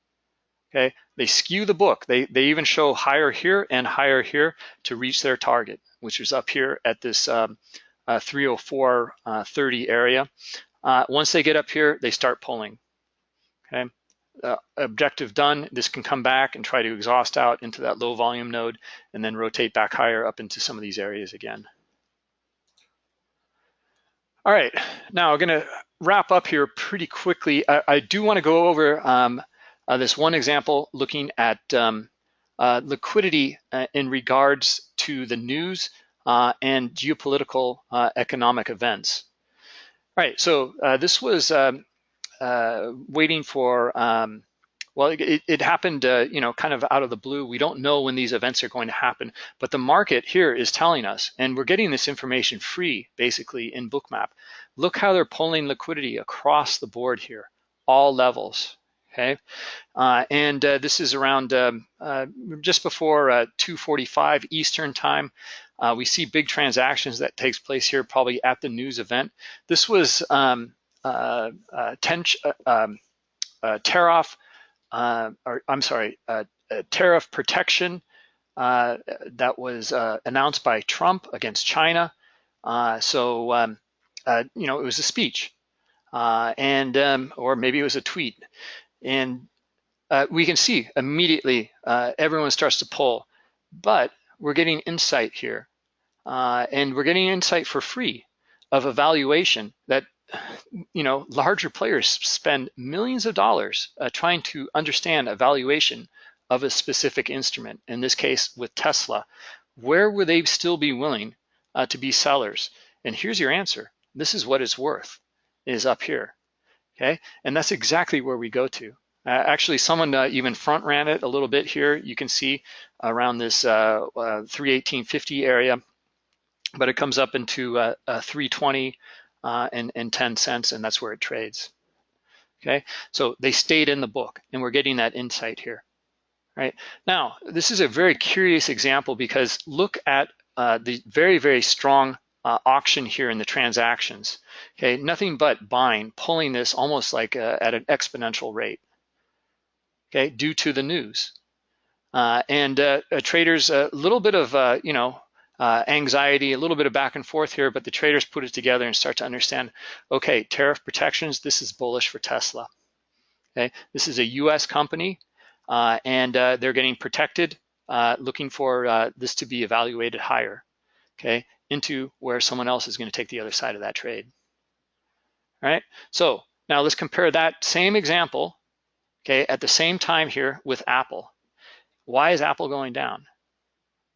Okay, they skew the book. They even show higher here and higher here to reach their target, which is up here at this 304.30 area. Once they get up here, they start pulling. Okay, objective done, this can come back and try to exhaust out into that low volume node and then rotate back higher up into some of these areas again. All right, now I'm going to wrap up here pretty quickly. I do want to go over this one example looking at liquidity in regards to the news and geopolitical economic events. All right, so this was waiting for, well, it happened, kind of out of the blue. We don't know when these events are going to happen, but the market here is telling us, and we're getting this information free, basically, in Bookmap. Look how they're pulling liquidity across the board here, all levels, okay? This is around just before 2:45 Eastern time. We see big transactions that takes place here, probably at the news event. This was tariff protection that was announced by Trump against China. It was a speech, or maybe it was a tweet, and we can see immediately everyone starts to pull, but we're getting insight here, and we're getting insight for free of a valuation that larger players spend millions of dollars trying to understand a valuation of a specific instrument. In this case, with Tesla, where would they still be willing to be sellers? And here's your answer. This is what it's worth, is up here, okay? And that's exactly where we go to. Actually, someone even front ran it a little bit here. You can see around this 318.50 area, but it comes up into 320 and 10 cents, and that's where it trades. Okay, so they stayed in the book, and we're getting that insight here. Right now, this is a very curious example because look at the very, very strong auction here in the transactions. Okay, nothing but buying, pulling this almost like at an exponential rate. Okay, due to the news. Traders, a little bit of anxiety, a little bit of back and forth here, but the traders put it together and start to understand, okay, tariff protections, this is bullish for Tesla. Okay, this is a US company, and they're getting protected, looking for this to be evaluated higher, okay, into where someone else is going to take the other side of that trade. All right, so now let's compare that same example, okay, at the same time here with Apple. Why is Apple going down?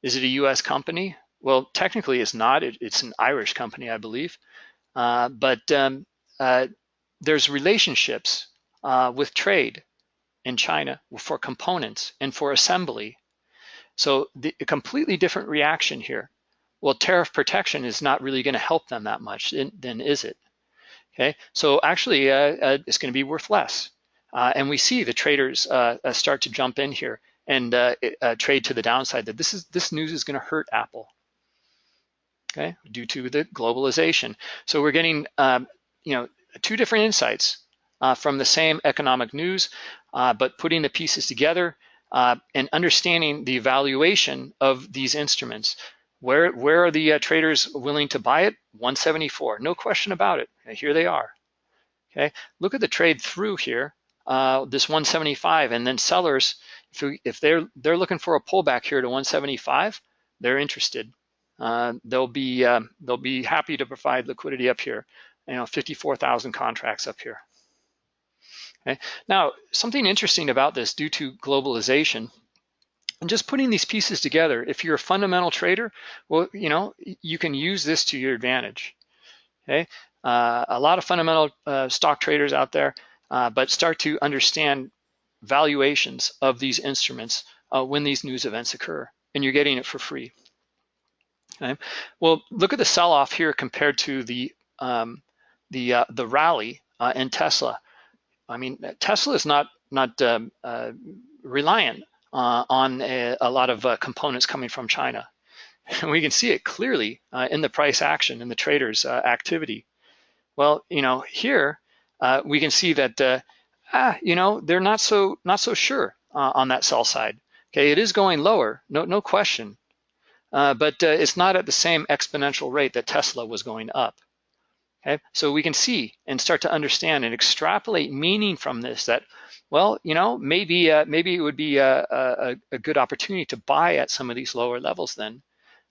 Is it a US company? Well, technically it's not. It's an Irish company, I believe. But there's relationships with trade in China for components and for assembly. So a completely different reaction here. Well, tariff protection is not really going to help them that much, then is it? Okay, so actually it's going to be worth less. And we see the traders start to jump in here and trade to the downside that this news is going to hurt Apple, okay, due to the globalization. So we're getting two different insights from the same economic news, but putting the pieces together and understanding the valuation of these instruments. Where are the traders willing to buy it? 174, no question about it. Here they are. Okay, look at the trade through here, this 175, and then sellers, if they're looking for a pullback here to 175, they're interested. They'll be happy to provide liquidity up here. 54,000 contracts up here. Okay, now something interesting about this due to globalization. And just putting these pieces together, if you're a fundamental trader, well, you can use this to your advantage. Okay, a lot of fundamental stock traders out there, but start to understand valuations of these instruments when these news events occur, and you're getting it for free. Okay, well, look at the sell-off here compared to the rally in Tesla. I mean, Tesla is not reliant on a lot of components coming from China. And we can see it clearly in the price action and the traders' activity. Well, here we can see that they're not so sure on that sell side. Okay, it is going lower, no question, but it's not at the same exponential rate that Tesla was going up. Okay, so we can see and start to understand and extrapolate meaning from this that, well, maybe it would be a good opportunity to buy at some of these lower levels then.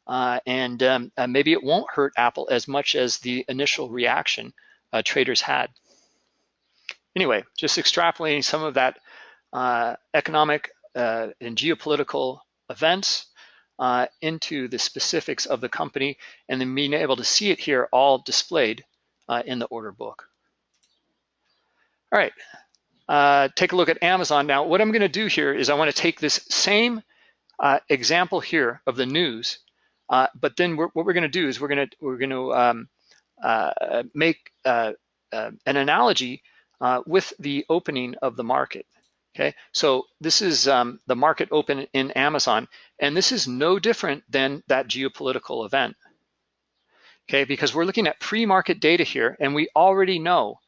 And maybe it won't hurt Apple as much as the initial reaction traders had. Anyway, just extrapolating some of that economic and geopolitical events into the specifics of the company, and then being able to see it here all displayed in the order book. All right, take a look at Amazon. Now, what I'm going to do here is I want to take this same example here of the news, but then what we're going to do is we're going to make an analogy with the opening of the market. Okay, so this is the market open in Amazon, and this is no different than that geopolitical event. Okay, because we're looking at pre-market data here, and we already know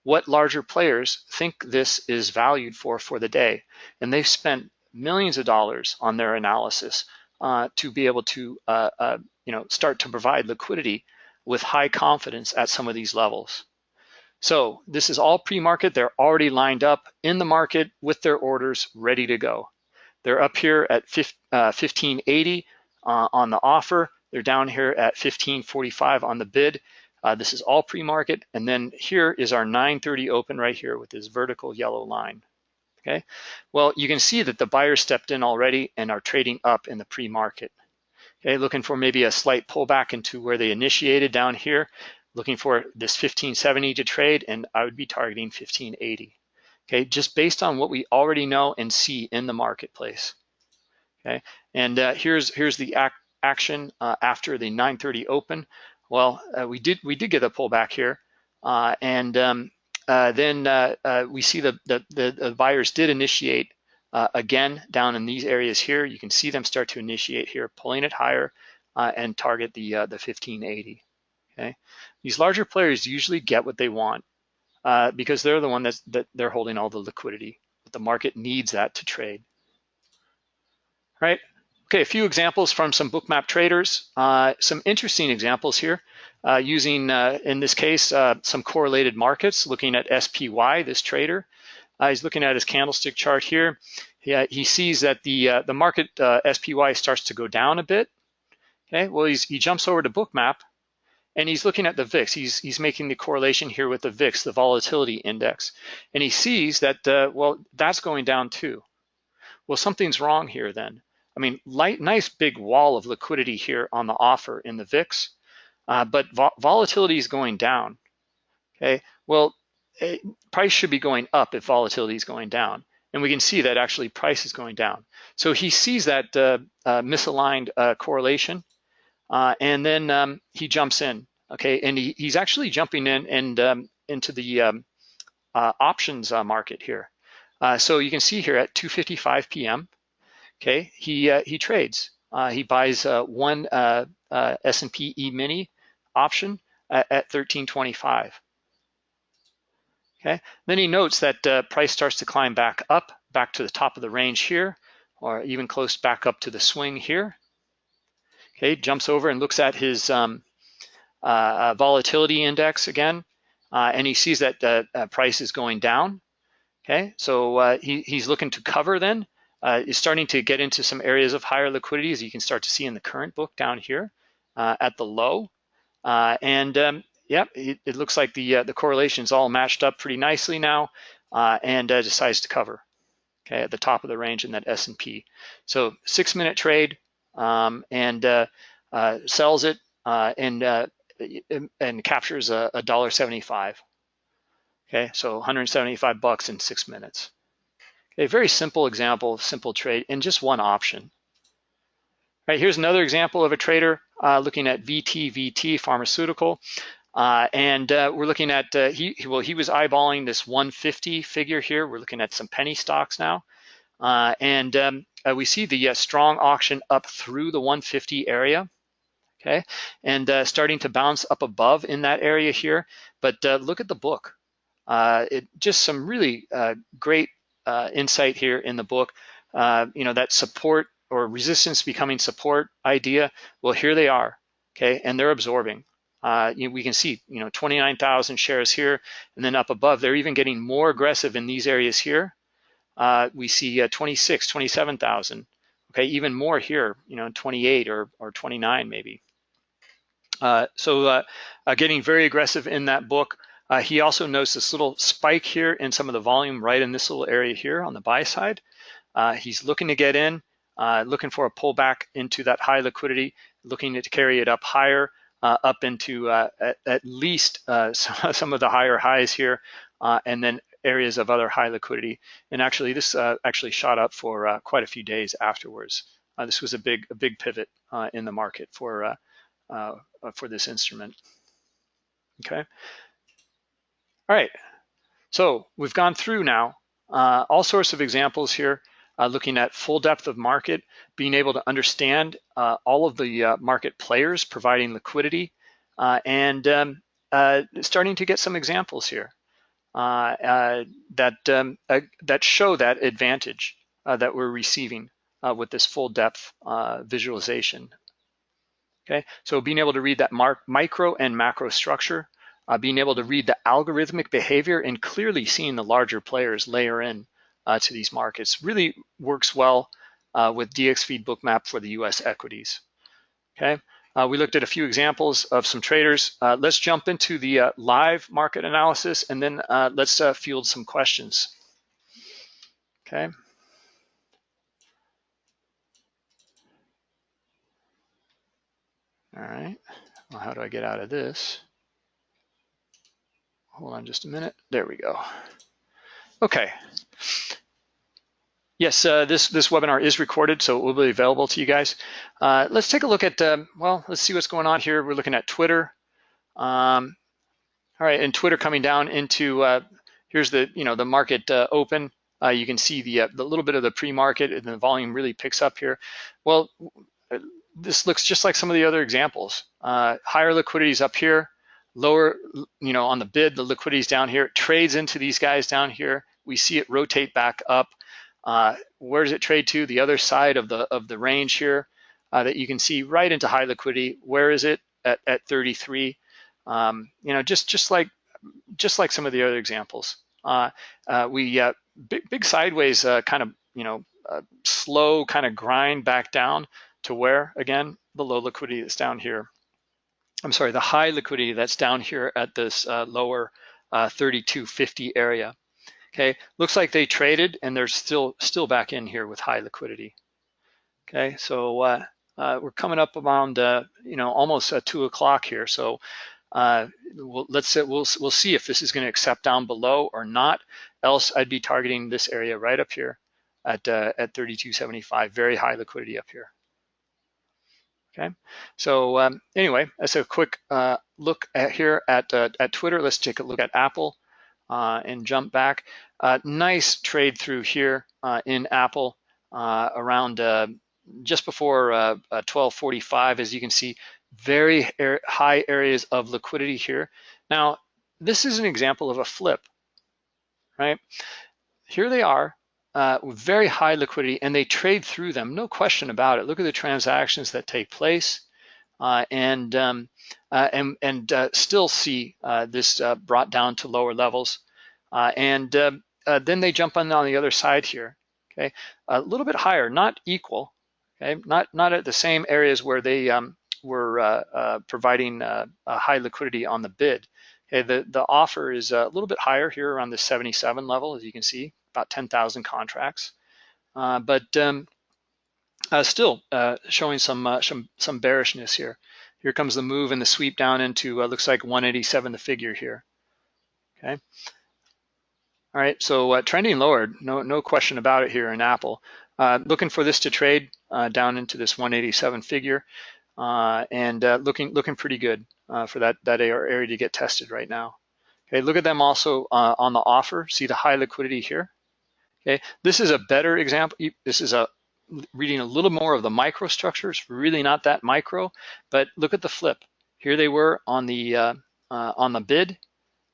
what larger players think this is valued for the day, and they've spent millions of dollars on their analysis to be able to start to provide liquidity with high confidence at some of these levels. So this is all pre-market. They're already lined up in the market with their orders ready to go. They're up here at 1580 on the offer. They're down here at 1545 on the bid. This is all pre-market. And then here is our 930 open right here with this vertical yellow line. Okay, well, you can see that the buyers stepped in already and are trading up in the pre-market. Okay, looking for maybe a slight pullback into where they initiated down here, looking for this 1570 to trade, and I would be targeting 1580. Okay, just based on what we already know and see in the marketplace. Okay, and here's the action after the 930 open. Well, we did get a pullback here, and then we see the buyers did initiate again down in these areas here. You can see them start to initiate here, pulling it higher and target the 1580. Okay, these larger players usually get what they want because they're the one that they're holding all the liquidity. But the market needs that to trade. Right? Okay, a few examples from some Bookmap traders. Some interesting examples here using, in this case, some correlated markets, looking at SPY, this trader. He's looking at his candlestick chart here. He sees that the market SPY starts to go down a bit. Okay, well, he jumps over to Bookmap, and he's looking at the VIX. He's making the correlation here with the VIX, the volatility index. And he sees that, well, that's going down too. Well, something's wrong here then. I mean, nice big wall of liquidity here on the offer in the VIX, but volatility is going down. Okay, well, price should be going up if volatility is going down. And we can see that actually price is going down. So he sees that misaligned correlation, and then he jumps in. Okay, and he's actually jumping in and into the options market here. So you can see here at 2:55 p.m. Okay, he trades. He buys one S&P E-mini option at 1325. Okay, then he notes that price starts to climb back up, back to the top of the range here, or even close back up to the swing here. Okay, jumps over and looks at his volatility index again, and he sees that price is going down. Okay, so he's looking to cover then. Is starting to get into some areas of higher liquidity, as you can start to see in the current book down here at the low. Yeah, it looks like the correlation's all matched up pretty nicely now, and decides to cover. Okay, at the top of the range in that S&P. So 6-minute trade, and sells it and captures $1.75. Okay, so $175 in 6 minutes. A very simple example of simple trade in just one option. Right, here's another example of a trader looking at VT pharmaceutical, and we're looking at he was eyeballing this 150 figure here. We're looking at some penny stocks now, and we see the strong auction up through the 150 area. Okay, and starting to bounce up above in that area here. But look at the book. Just some really great insight here in the book. That support or resistance becoming support idea. Well, here they are. Okay, and they're absorbing. We can see 29,000 shares here, and then up above they're even getting more aggressive in these areas here. We see 26, 27,000. Okay, even more here, 28 or 29 maybe. So getting very aggressive in that book. He also notes this little spike here in some of the volume right in this little area here on the buy side. He's looking to get in, looking for a pullback into that high liquidity, looking to carry it up higher, up into at least some of the higher highs here, and then areas of other high liquidity. And actually, this actually shot up for quite a few days afterwards. This was a big pivot in the market for this instrument. Okay. All right. So we've gone through now all sorts of examples here, looking at full depth of market, being able to understand all of the market players providing liquidity, and starting to get some examples here that show that advantage that we're receiving with this full depth visualization. Okay, so being able to read that micro and macro structure, being able to read the algorithmic behavior and clearly seeing the larger players layer in to these markets really works well with dxFeed Bookmap for the US equities. Okay, we looked at a few examples of some traders. Let's jump into the live market analysis, and then let's field some questions. Okay. All right, well, how do I get out of this? Hold on just a minute. There we go. Okay. Yes, this webinar is recorded, so it will be available to you guys. Let's take a look at, well, let's see what's going on here. We're looking at Twitter. All right, and Twitter coming down into, here's the, the market open. You can see the little bit of the pre-market, and the volume really picks up here. Well, this looks just like some of the other examples. Higher liquidities up here, lower, on the bid, the liquidity's down here. It trades into these guys down here. We see it rotate back up. Where does it trade to? The other side of the range here that you can see right into high liquidity. Where is it? At 33. Just like some of the other examples. Big sideways kind of slow kind of grind back down to where, again, the low liquidity that's down here. I'm sorry, the high liquidity that's down here at this lower 32.50 area. Okay, looks like they traded and they're still back in here with high liquidity. Okay, so we're coming up around almost 2 o'clock here. So we'll see if this is going to accept down below or not. Else, I'd be targeting this area right up here at 32.75. Very high liquidity up here. Okay, so anyway, that's a quick look here at Twitter. Let's take a look at Apple and jump back. Nice trade through here in Apple around just before 12:45. As you can see, very high areas of liquidity here. Now, this is an example of a flip, right? Here they are. With very high liquidity, and they trade through them, no question about it. Look at the transactions that take place, and still see this brought down to lower levels, and then they jump on the other side here. Okay, a little bit higher, not equal. Okay, not at the same areas where they were providing a high liquidity on the bid. Okay, the offer is a little bit higher here around the 77 level, as you can see. About 10,000 contracts, but still showing some bearishness here. Here comes the move and the sweep down into looks like 187 the figure here. Okay. All right, so trending lower, no question about it here in Apple. Looking for this to trade down into this 187 figure, and looking pretty good for that area to get tested right now. Okay, look at them also on the offer. See the high liquidity here. Okay, this is a better example. This is reading a little more of the microstructures, really not that micro, but look at the flip. Here they were on the bid,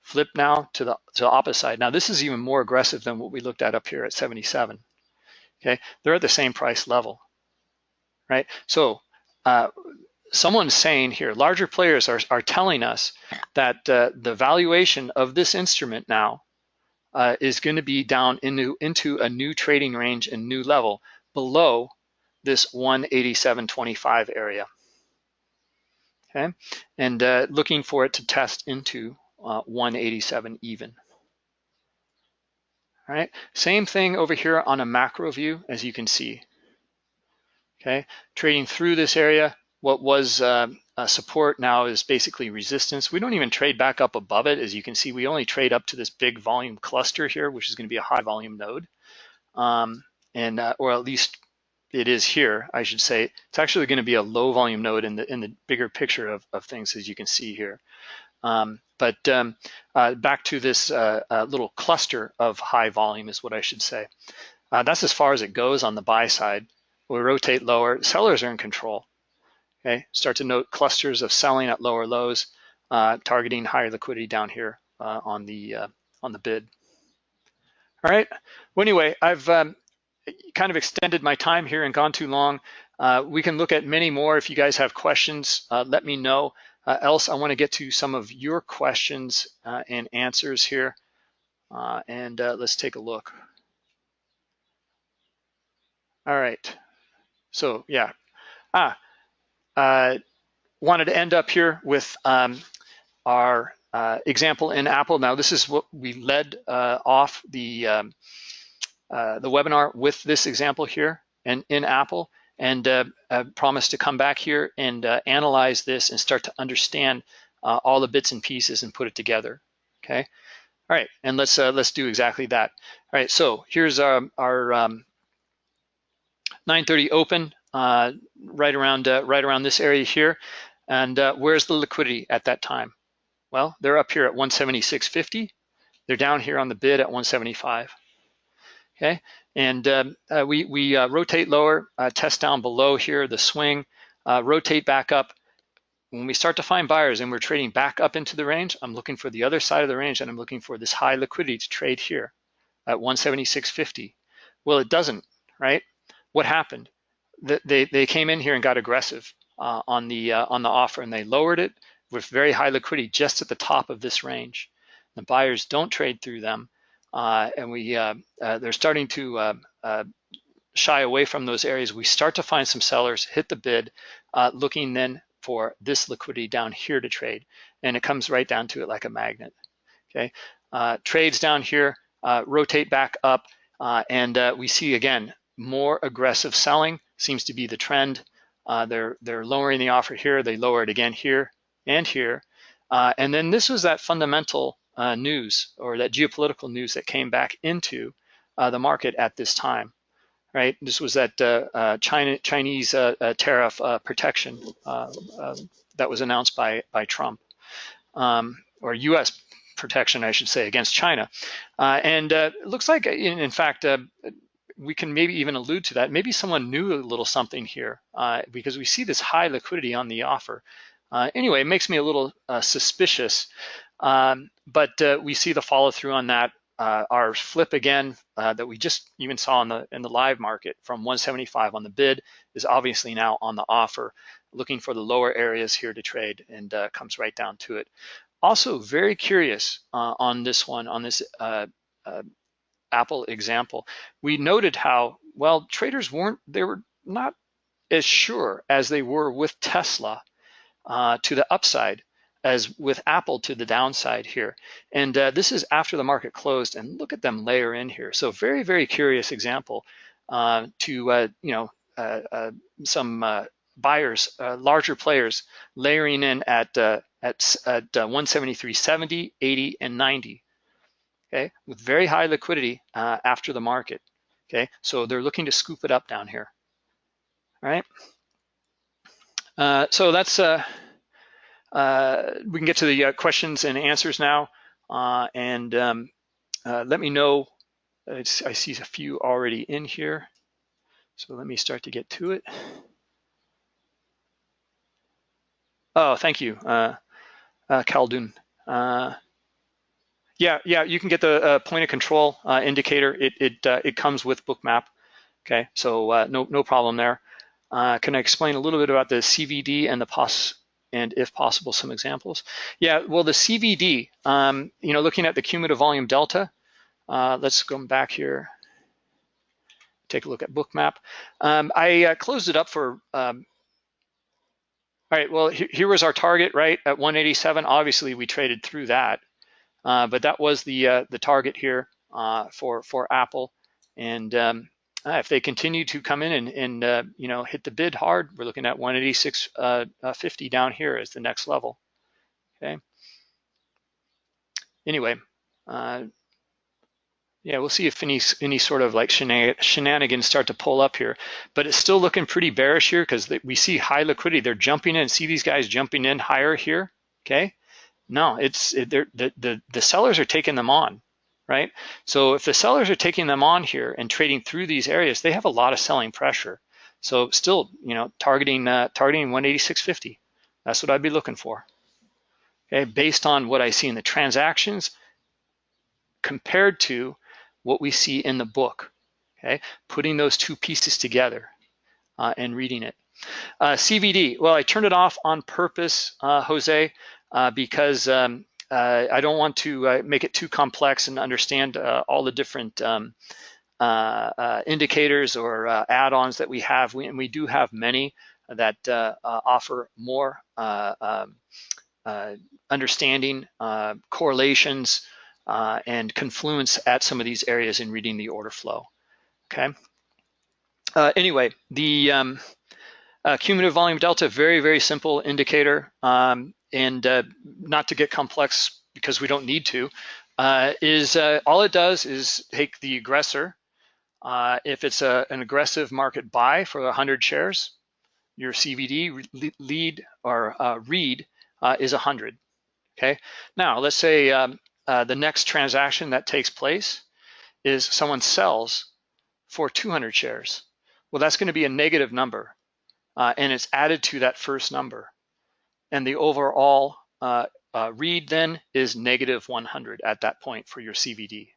flip now to the opposite side. Now this is even more aggressive than what we looked at up here at 77. Okay, they're at the same price level, right? So someone's saying here, larger players are telling us that the valuation of this instrument now is going to be down into a new trading range and new level below this 187.25 area. Okay, and looking for it to test into 187 even. All right, same thing over here on a macro view, as you can see. Okay, trading through this area, what was support now is basically resistance. We don't even trade back up above it. As you can see, we only trade up to this big volume cluster here, which is going to be a high volume node. Or at least it is here, I should say. It's actually going to be a low volume node in the bigger picture of things, as you can see here. Back to this little cluster of high volume is what I should say. That's as far as it goes on the buy side. We rotate lower, sellers are in control. Okay, start to note clusters of selling at lower lows, targeting higher liquidity down here on the bid. All right. Well, anyway, I've kind of extended my time here and gone too long. We can look at many more. If you guys have questions, let me know. Else, I want to get to some of your questions and answers here. Let's take a look. All right. So yeah. Wanted to end up here with our example in Apple. Now, this is what we led off the webinar with, this example here and in Apple, and promised to come back here and analyze this and start to understand all the bits and pieces and put it together. Okay. All right, and let's do exactly that. All right, so here's our 9:30 open, right around this area here, and where's the liquidity at that time? Well, they're up here at 176.50. They're down here on the bid at 175. Okay, and we rotate lower, test down below here, the swing, rotate back up. When we start to find buyers and we're trading back up into the range, I'm looking for the other side of the range, and I'm looking for this high liquidity to trade here at 176.50. Well, it doesn't, right? What happened? They came in here and got aggressive on the offer, and they lowered it with very high liquidity just at the top of this range. The buyers don't trade through them, and they're starting to shy away from those areas. We start to find some sellers hit the bid, looking then for this liquidity down here to trade, and it comes right down to it like a magnet. Okay, trades down here, rotate back up, and we see again more aggressive selling seems to be the trend. They're lowering the offer here. They lower it again here and here, and then this was that fundamental news, or that geopolitical news, that came back into the market at this time. Right, this was that Chinese tariff protection that was announced by Trump, or U.S. protection, I should say, against China. And it looks like, in fact, we can maybe even allude to that. Maybe someone knew a little something here, because we see this high liquidity on the offer. Anyway, it makes me a little suspicious, but we see the follow through on that. Our flip again that we just even saw in the live market from 175 on the bid is obviously now on the offer, looking for the lower areas here to trade, and comes right down to it. Also very curious on this one, on this Apple example. We noted how, well, traders they were not as sure as they were with Tesla to the upside as with Apple to the downside here. And this is after the market closed, and look at them layer in here. So very, very curious example to some buyers, larger players layering in at 173.70, 80, and 90. Okay, with very high liquidity after the market. Okay, so they're looking to scoop it up down here. All right. So that's we can get to the questions and answers now, and let me know. I see a few already in here, so let me start to get to it. Oh, thank you, Khaldun. Yeah, you can get the point of control indicator. It comes with Bookmap. Okay, so no problem there. Can I explain a little bit about the CVD and and if possible, some examples? Yeah, well, the CVD, looking at the cumulative volume delta, let's go back here, take a look at Bookmap. I closed it up for, all right, well, here was our target, right, at 187. Obviously, we traded through that, but that was the target here for Apple. And if they continue to come in and hit the bid hard, we're looking at 186.50 down here as the next level. Okay. Anyway, yeah, we'll see if any sort of like shenanigans start to pull up here, but it's still looking pretty bearish here because we see high liquidity. They're jumping in. See these guys jumping in higher here. Okay. No, the sellers are taking them on. Right? So if the sellers are taking them on here and trading through these areas, they have a lot of selling pressure. So still, targeting 186.50. That's what I'd be looking for. Okay, based on what I see in the transactions compared to what we see in the book. Okay, putting those two pieces together and reading it. CVD. Well, I turned it off on purpose, Jose, because I don't want to make it too complex and understand all the different indicators or add-ons that we have. And we do have many that offer more understanding, correlations, and confluence at some of these areas in reading the order flow. Okay. Anyway, the cumulative volume delta, very, very simple indicator. And not to get complex because we don't need to, all it does is take the aggressor. If it's an aggressive market buy for 100 shares, your CVD lead or read is 100. Okay. Now let's say the next transaction that takes place is someone sells for 200 shares. Well, that's going to be a negative number, and it's added to that first number. And the overall read then is negative 100 at that point for your CVD.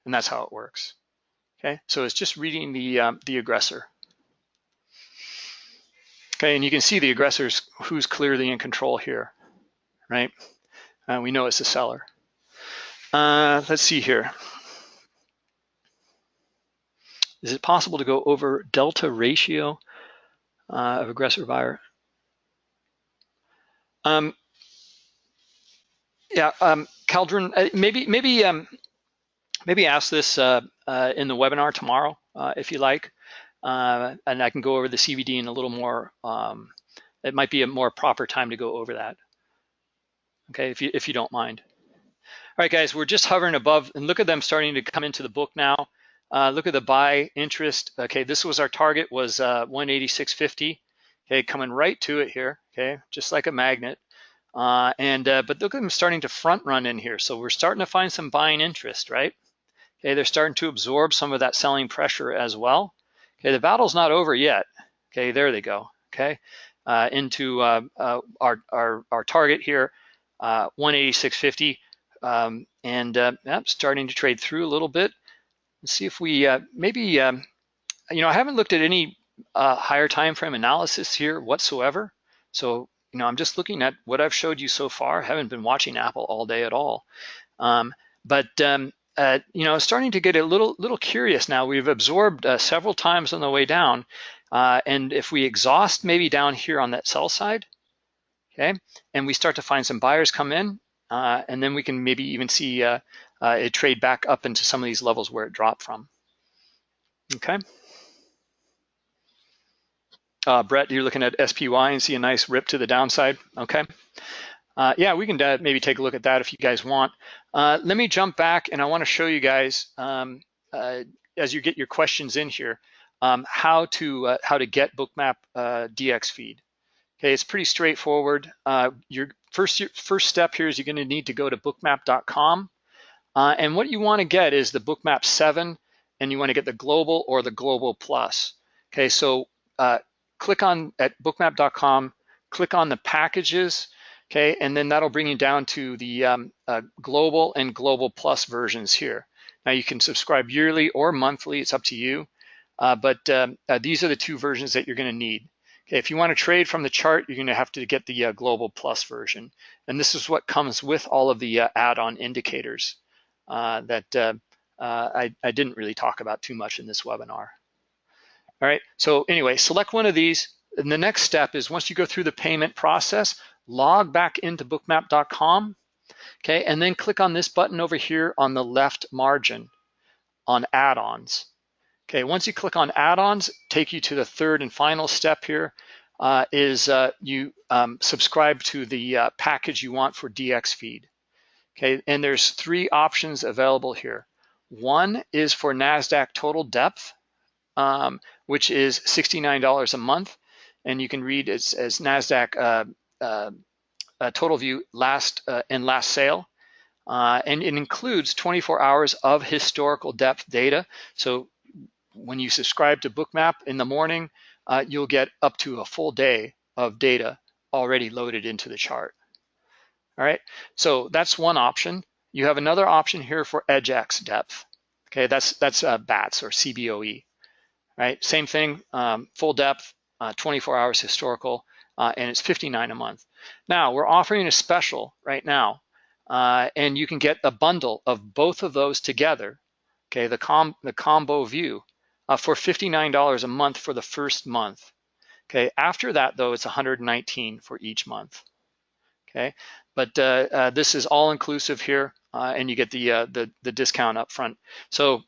And that's how it works. Okay, so it's just reading the aggressor. Okay, and you can see the aggressors who's clearly in control here, right? We know it's the seller. Let's see here. Is it possible to go over delta ratio of aggressor buyer? Yeah, Caldron, maybe ask this in the webinar tomorrow if you like, and I can go over the CVD in a little more. It might be a more proper time to go over that. Okay, if you don't mind. All right, guys, we're just hovering above, and look at them starting to come into the book now. Look at the buy interest. Okay, this was our target, was 186.50. Okay, coming right to it here. Okay, just like a magnet. But look at them starting to front run in here. So we're starting to find some buying interest, right? Okay, they're starting to absorb some of that selling pressure as well. Okay, the battle's not over yet. Okay, there they go. Okay, into our target here, 186.50, starting to trade through a little bit. Let's see if we maybe, I haven't looked at any higher time frame analysis here whatsoever. So, I'm just looking at what I've showed you so far. I haven't been watching Apple all day at all. Starting to get a little curious now. We've absorbed several times on the way down. And if we exhaust maybe down here on that sell side, okay, and we start to find some buyers come in, and then we can maybe even see it trade back up into some of these levels where it dropped from. Okay. Brett, you're looking at SPY and see a nice rip to the downside. Okay. Yeah, we can maybe take a look at that if you guys want. Let me jump back, and I want to show you guys as you get your questions in here how to get Bookmap dxFeed. Okay, it's pretty straightforward. Your first step here is you're going to need to go to bookmap.com, and what you want to get is the Bookmap 7, and you want to get the Global or the Global Plus. Okay, so click on at bookmap.com, click on the packages. Okay, and then that'll bring you down to the Global and Global Plus versions here. Now you can subscribe yearly or monthly, it's up to you. But these are the two versions that you're going to need. Okay, if you want to trade from the chart, you're going to have to get the Global Plus version. And this is what comes with all of the add-on indicators that I didn't really talk about too much in this webinar. All right, so anyway, select one of these. And the next step is once you go through the payment process, log back into bookmap.com, okay, and then click on this button over here on the left margin on add-ons. Okay, once you click on add-ons, take you to the third and final step here, you subscribe to the package you want for dxFeed. Okay, and there's three options available here. One is for NASDAQ total depth, which is $69 a month, and you can read as NASDAQ total view last sale. And it includes 24 hours of historical depth data. So when you subscribe to Bookmap in the morning, you'll get up to a full day of data already loaded into the chart. All right, so that's one option. You have another option here for EdgeX depth. Okay, that's BATS or CBOE. Right, same thing, full depth, 24 hours historical, and it's $59 a month. Now we're offering a special right now, and you can get a bundle of both of those together. Okay, the combo view for $59 a month for the first month. Okay, after that though, it's $119 for each month. Okay, but this is all inclusive here, and you get the discount up front. So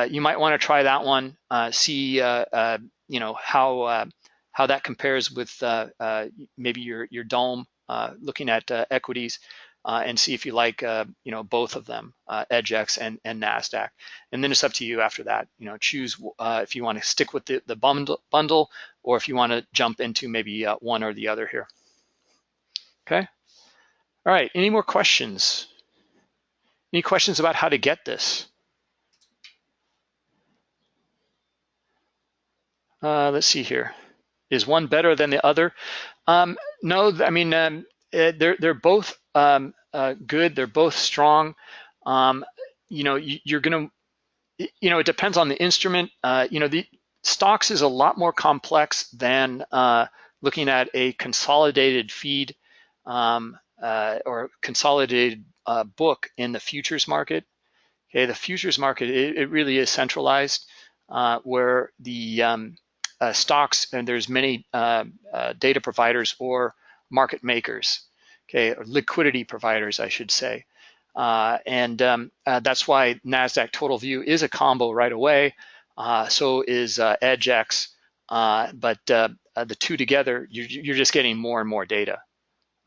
you might want to try that one, see you know how that compares with maybe your dome, looking at equities, and see if you like you know both of them, EdgeX and NASDAQ. And then it's up to you after that. You know, choose if you want to stick with the bundle, or if you want to jump into maybe one or the other here. Okay. All right. Any more questions? Any questions about how to get this? Let's see here. Is one better than the other? No, I mean they're both good. They're both strong. You know, you're gonna, you know, it depends on the instrument. You know, the stocks is a lot more complex than looking at a consolidated feed or consolidated book in the futures market. Okay, the futures market, it really is centralized, where the stocks, and there's many data providers or market makers, okay, or liquidity providers, I should say. That's why NASDAQ Total View is a combo right away. So is EdgeX, but the two together, you're just getting more and more data.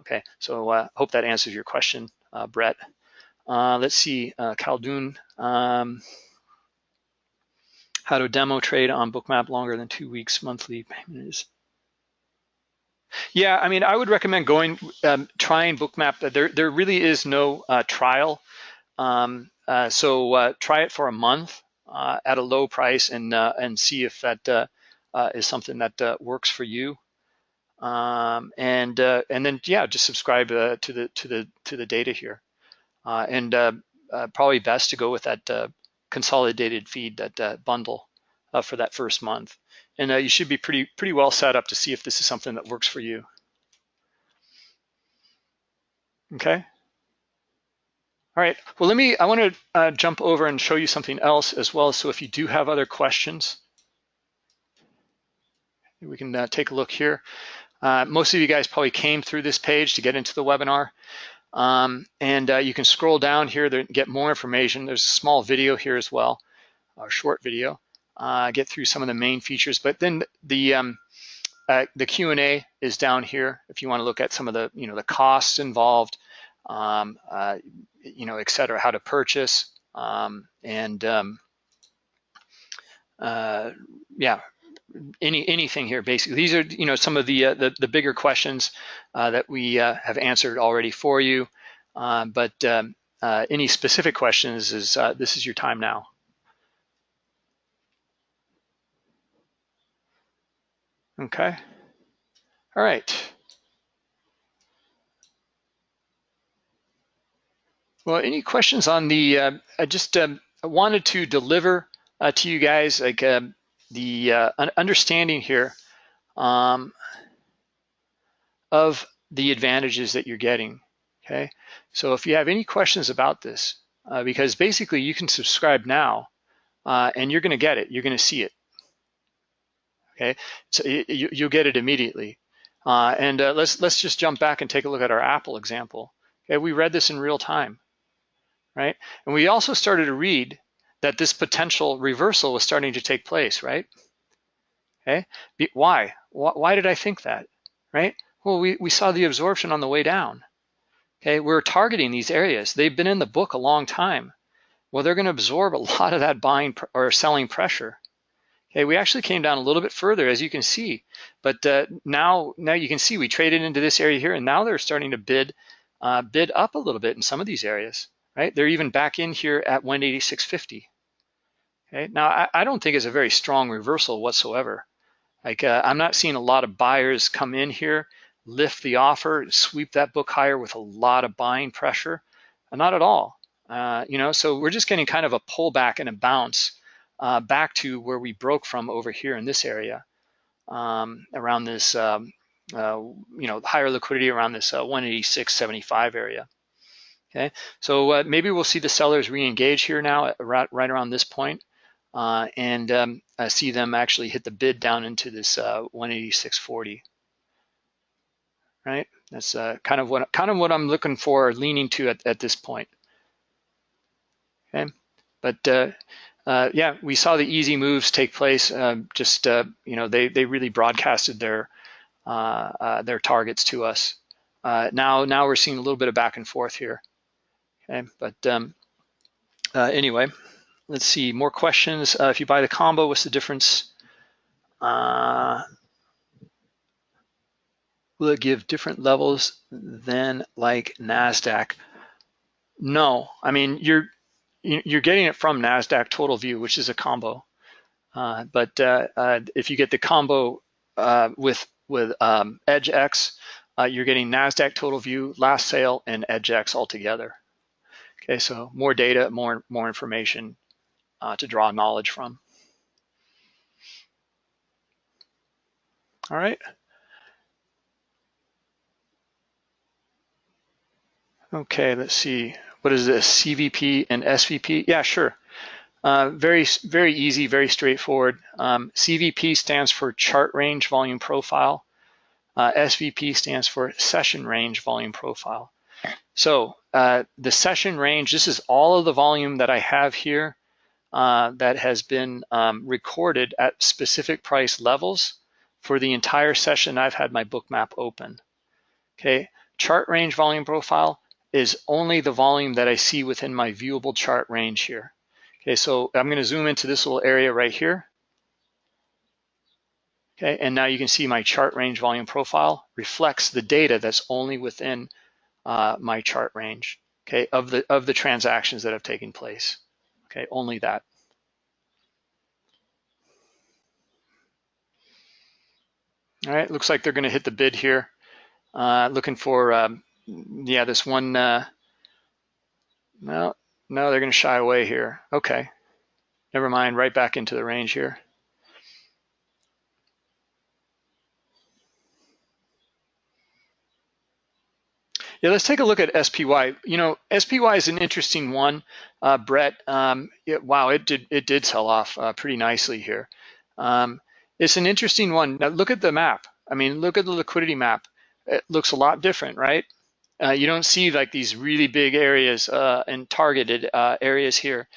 Okay, so hope that answers your question, Brett. Let's see, Khaldun, how to demo trade on Bookmap longer than 2 weeks monthly payment is. Yeah, I mean, I would recommend trying Bookmap. There really is no trial. So try it for a month at a low price and see if that is something that works for you. And then yeah, just subscribe to the data here. Probably best to go with that consolidated feed, that bundle for that first month. And you should be pretty well set up to see if this is something that works for you. Okay. All right. Well, I want to jump over and show you something else as well. So if you do have other questions, we can take a look here. Most of you guys probably came through this page to get into the webinar. You can scroll down here to get more information. There's a small video here as well, or short video. Get through some of the main features, but then the Q&A is down here if you want to look at some of the the costs involved, et cetera, how to purchase, yeah, anything here basically. These are some of the bigger questions that we have answered already for you, but any specific questions is this is your time now. Okay. All right. Well, any questions on the? I just wanted to deliver to you guys like the understanding here of the advantages that you're getting. Okay, so if you have any questions about this, because basically you can subscribe now and you're going to get it, you're going to see it. Okay, so you'll get it immediately. And let's just jump back and take a look at our Apple example. Okay, we read this in real time, right? And we also started to read that this potential reversal was starting to take place, right? Okay, why? Why did I think that, right? Well, we saw the absorption on the way down. Okay, we're targeting these areas. They've been in the book a long time. Well, they're going to absorb a lot of that buying or selling pressure. Okay, we actually came down a little bit further, as you can see, but now you can see we traded into this area here, and now they're starting to bid up a little bit in some of these areas, right? They're even back in here at 186.50. Okay, now I don't think it's a very strong reversal whatsoever. Like I'm not seeing a lot of buyers come in here, lift the offer, sweep that book higher with a lot of buying pressure. Not at all. So we're just getting kind of a pullback and a bounce back to where we broke from over here in this area, around this, higher liquidity around this 186.75 area. Okay, so maybe we'll see the sellers re-engage here now right around this point. And I see them actually hit the bid down into this 186.40. Right, that's kind of what I'm looking for, leaning to at this point. Okay, but yeah, we saw the easy moves take place. They really broadcasted their targets to us. Now we're seeing a little bit of back and forth here. Okay, but anyway. Let's see, more questions. If you buy the combo, what's the difference? Will it give different levels than like NASDAQ? No, I mean, you're getting it from NASDAQ Total View, which is a combo. But if you get the combo with EdgeX, you're getting NASDAQ Total View, Last Sale, and EdgeX all together. Okay, so more data, more information to draw knowledge from. All right. Okay, let's see. What is this? CVP and SVP? Yeah, sure. Very easy, very straightforward. CVP stands for Chart Range Volume Profile. SVP stands for Session Range Volume Profile. So the session range, this is all of the volume that I have here that has been recorded at specific price levels for the entire session I've had my Bookmap open. Okay, Chart Range Volume Profile is only the volume that I see within my viewable chart range here. Okay, so I'm going to zoom into this little area right here. Okay, and now you can see my chart range volume profile reflects the data that's only within my chart range. Okay, of the transactions that have taken place. Okay, only that. All right, looks like they're going to hit the bid here. Looking for this one. No, they're going to shy away here. Okay, never mind. Right back into the range here. Yeah, let's take a look at SPY. You know, SPY is an interesting one, Brett. Wow, it did sell off pretty nicely here. It's an interesting one. Now look at the map. I mean, look at the liquidity map. It looks a lot different, right? You don't see like these really big areas and targeted areas here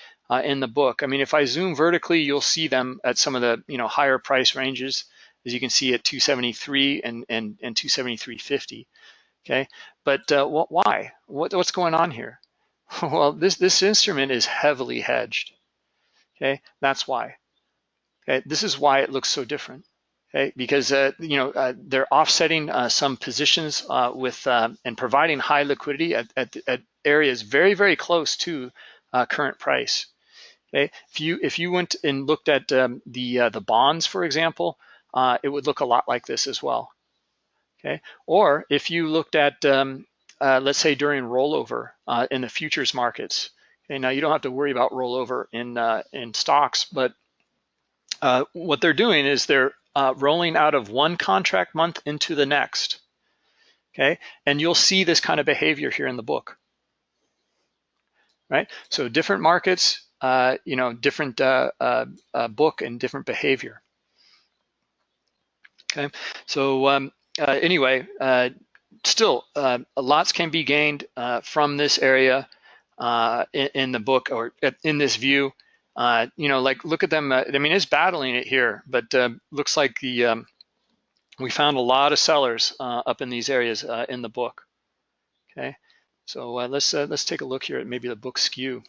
in the book. I mean, if I zoom vertically, you'll see them at some of the higher price ranges, as you can see at 273 and 273.50. Okay, but why? What's going on here? Well, this instrument is heavily hedged. Okay, that's why. Okay, this is why it looks so different. Okay, because they're offsetting some positions with and providing high liquidity at areas very close to current price. Okay, if you went and looked at the bonds, for example, it would look a lot like this as well. Okay, or if you looked at let's say during rollover in the futures markets. Okay, now you don't have to worry about rollover in stocks, but what they're doing is they're rolling out of one contract month into the next. Okay, and you'll see this kind of behavior here in the book, right? So different markets, different book and different behavior. Okay, so anyway, still lots can be gained from this area in the book or in this view. Like look at them. I mean, it's battling it here, but looks like we found a lot of sellers up in these areas in the book. Okay, so let's take a look here at maybe the book skew.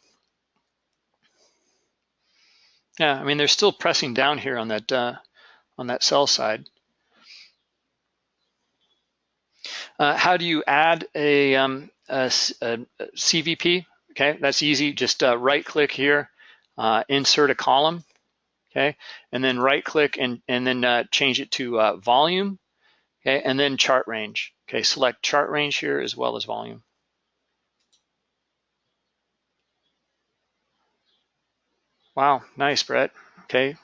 Yeah, I mean they're still pressing down here on that sell side. How do you add a CVP? Okay, that's easy. Just right-click here, insert a column. Okay, and then right-click and then change it to volume. Okay, and then chart range. Okay, select chart range here as well as volume. Wow, nice, Brett. Okay,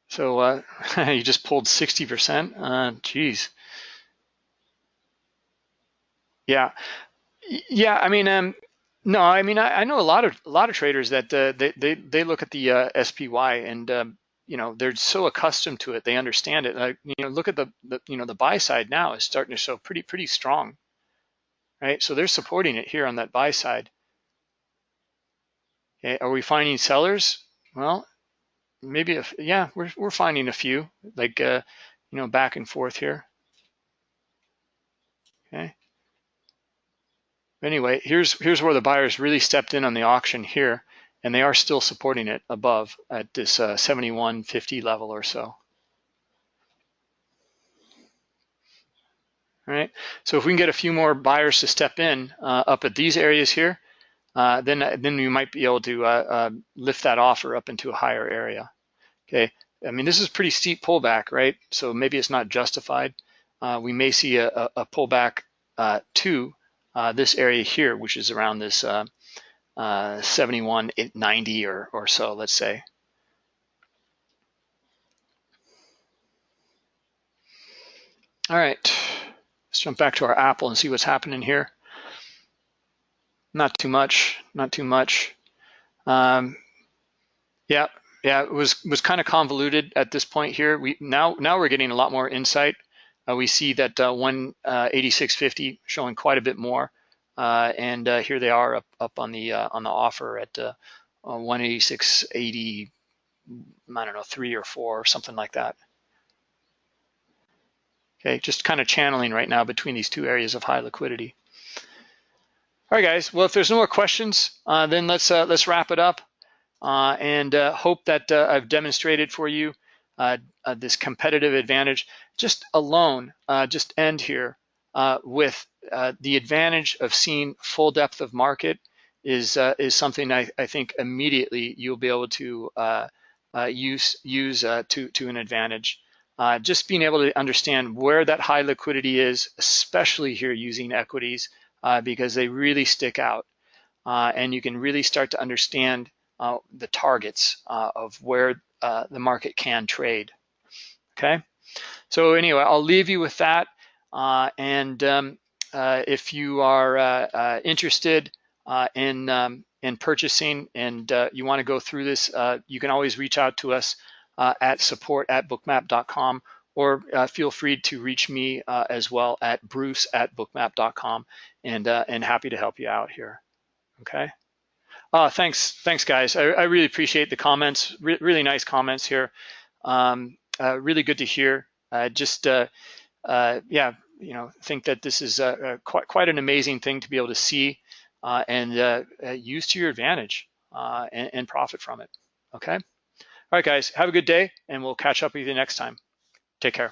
so you just pulled 60%. Geez. Yeah, yeah. I mean, no. I mean, I know a lot of traders that they look at the SPY and they're so accustomed to it, they understand it. Look at the buy side now is starting to show pretty strong, right? So they're supporting it here on that buy side. Okay, are we finding sellers? Well, maybe yeah, we're finding a few like back and forth here. Okay. Anyway, here's where the buyers really stepped in on the auction here, and they are still supporting it above at this 71.50 level or so. All right. So if we can get a few more buyers to step in up at these areas here, then we might be able to lift that offer up into a higher area. Okay. I mean, this is pretty steep pullback, right? So maybe it's not justified. We may see a pullback to this area here, which is around this 71.90 or so, let's say. All right, let's jump back to our Apple and see what's happening here. Not too much, not too much. Yeah, it was kind of convoluted at this point here. Now we're getting a lot more insight. We see that 186.50 showing quite a bit more, and here they are up on the offer at 186.80. I don't know, 3 or 4 or something like that. Okay, just kind of channeling right now between these two areas of high liquidity. All right, guys. Well, if there's no more questions, then let's wrap it up. And hope that I've demonstrated for you this competitive advantage. Just alone, just end here with the advantage of seeing full depth of market is something I think immediately you'll be able to use to an advantage. Just being able to understand where that high liquidity is, especially here using equities, because they really stick out, and you can really start to understand the targets of where the market can trade. Okay, so anyway, I'll leave you with that. And if you are interested in purchasing and you want to go through this, you can always reach out to us at support@bookmap.com, or feel free to reach me as well at bruce@bookmap.com, and happy to help you out here. Okay. Thanks, guys. I really appreciate the comments. Really nice comments here. Really good to hear. Yeah, think that this is quite an amazing thing to be able to see and use to your advantage and profit from it. Okay. All right, guys. Have a good day, and we'll catch up with you next time. Take care.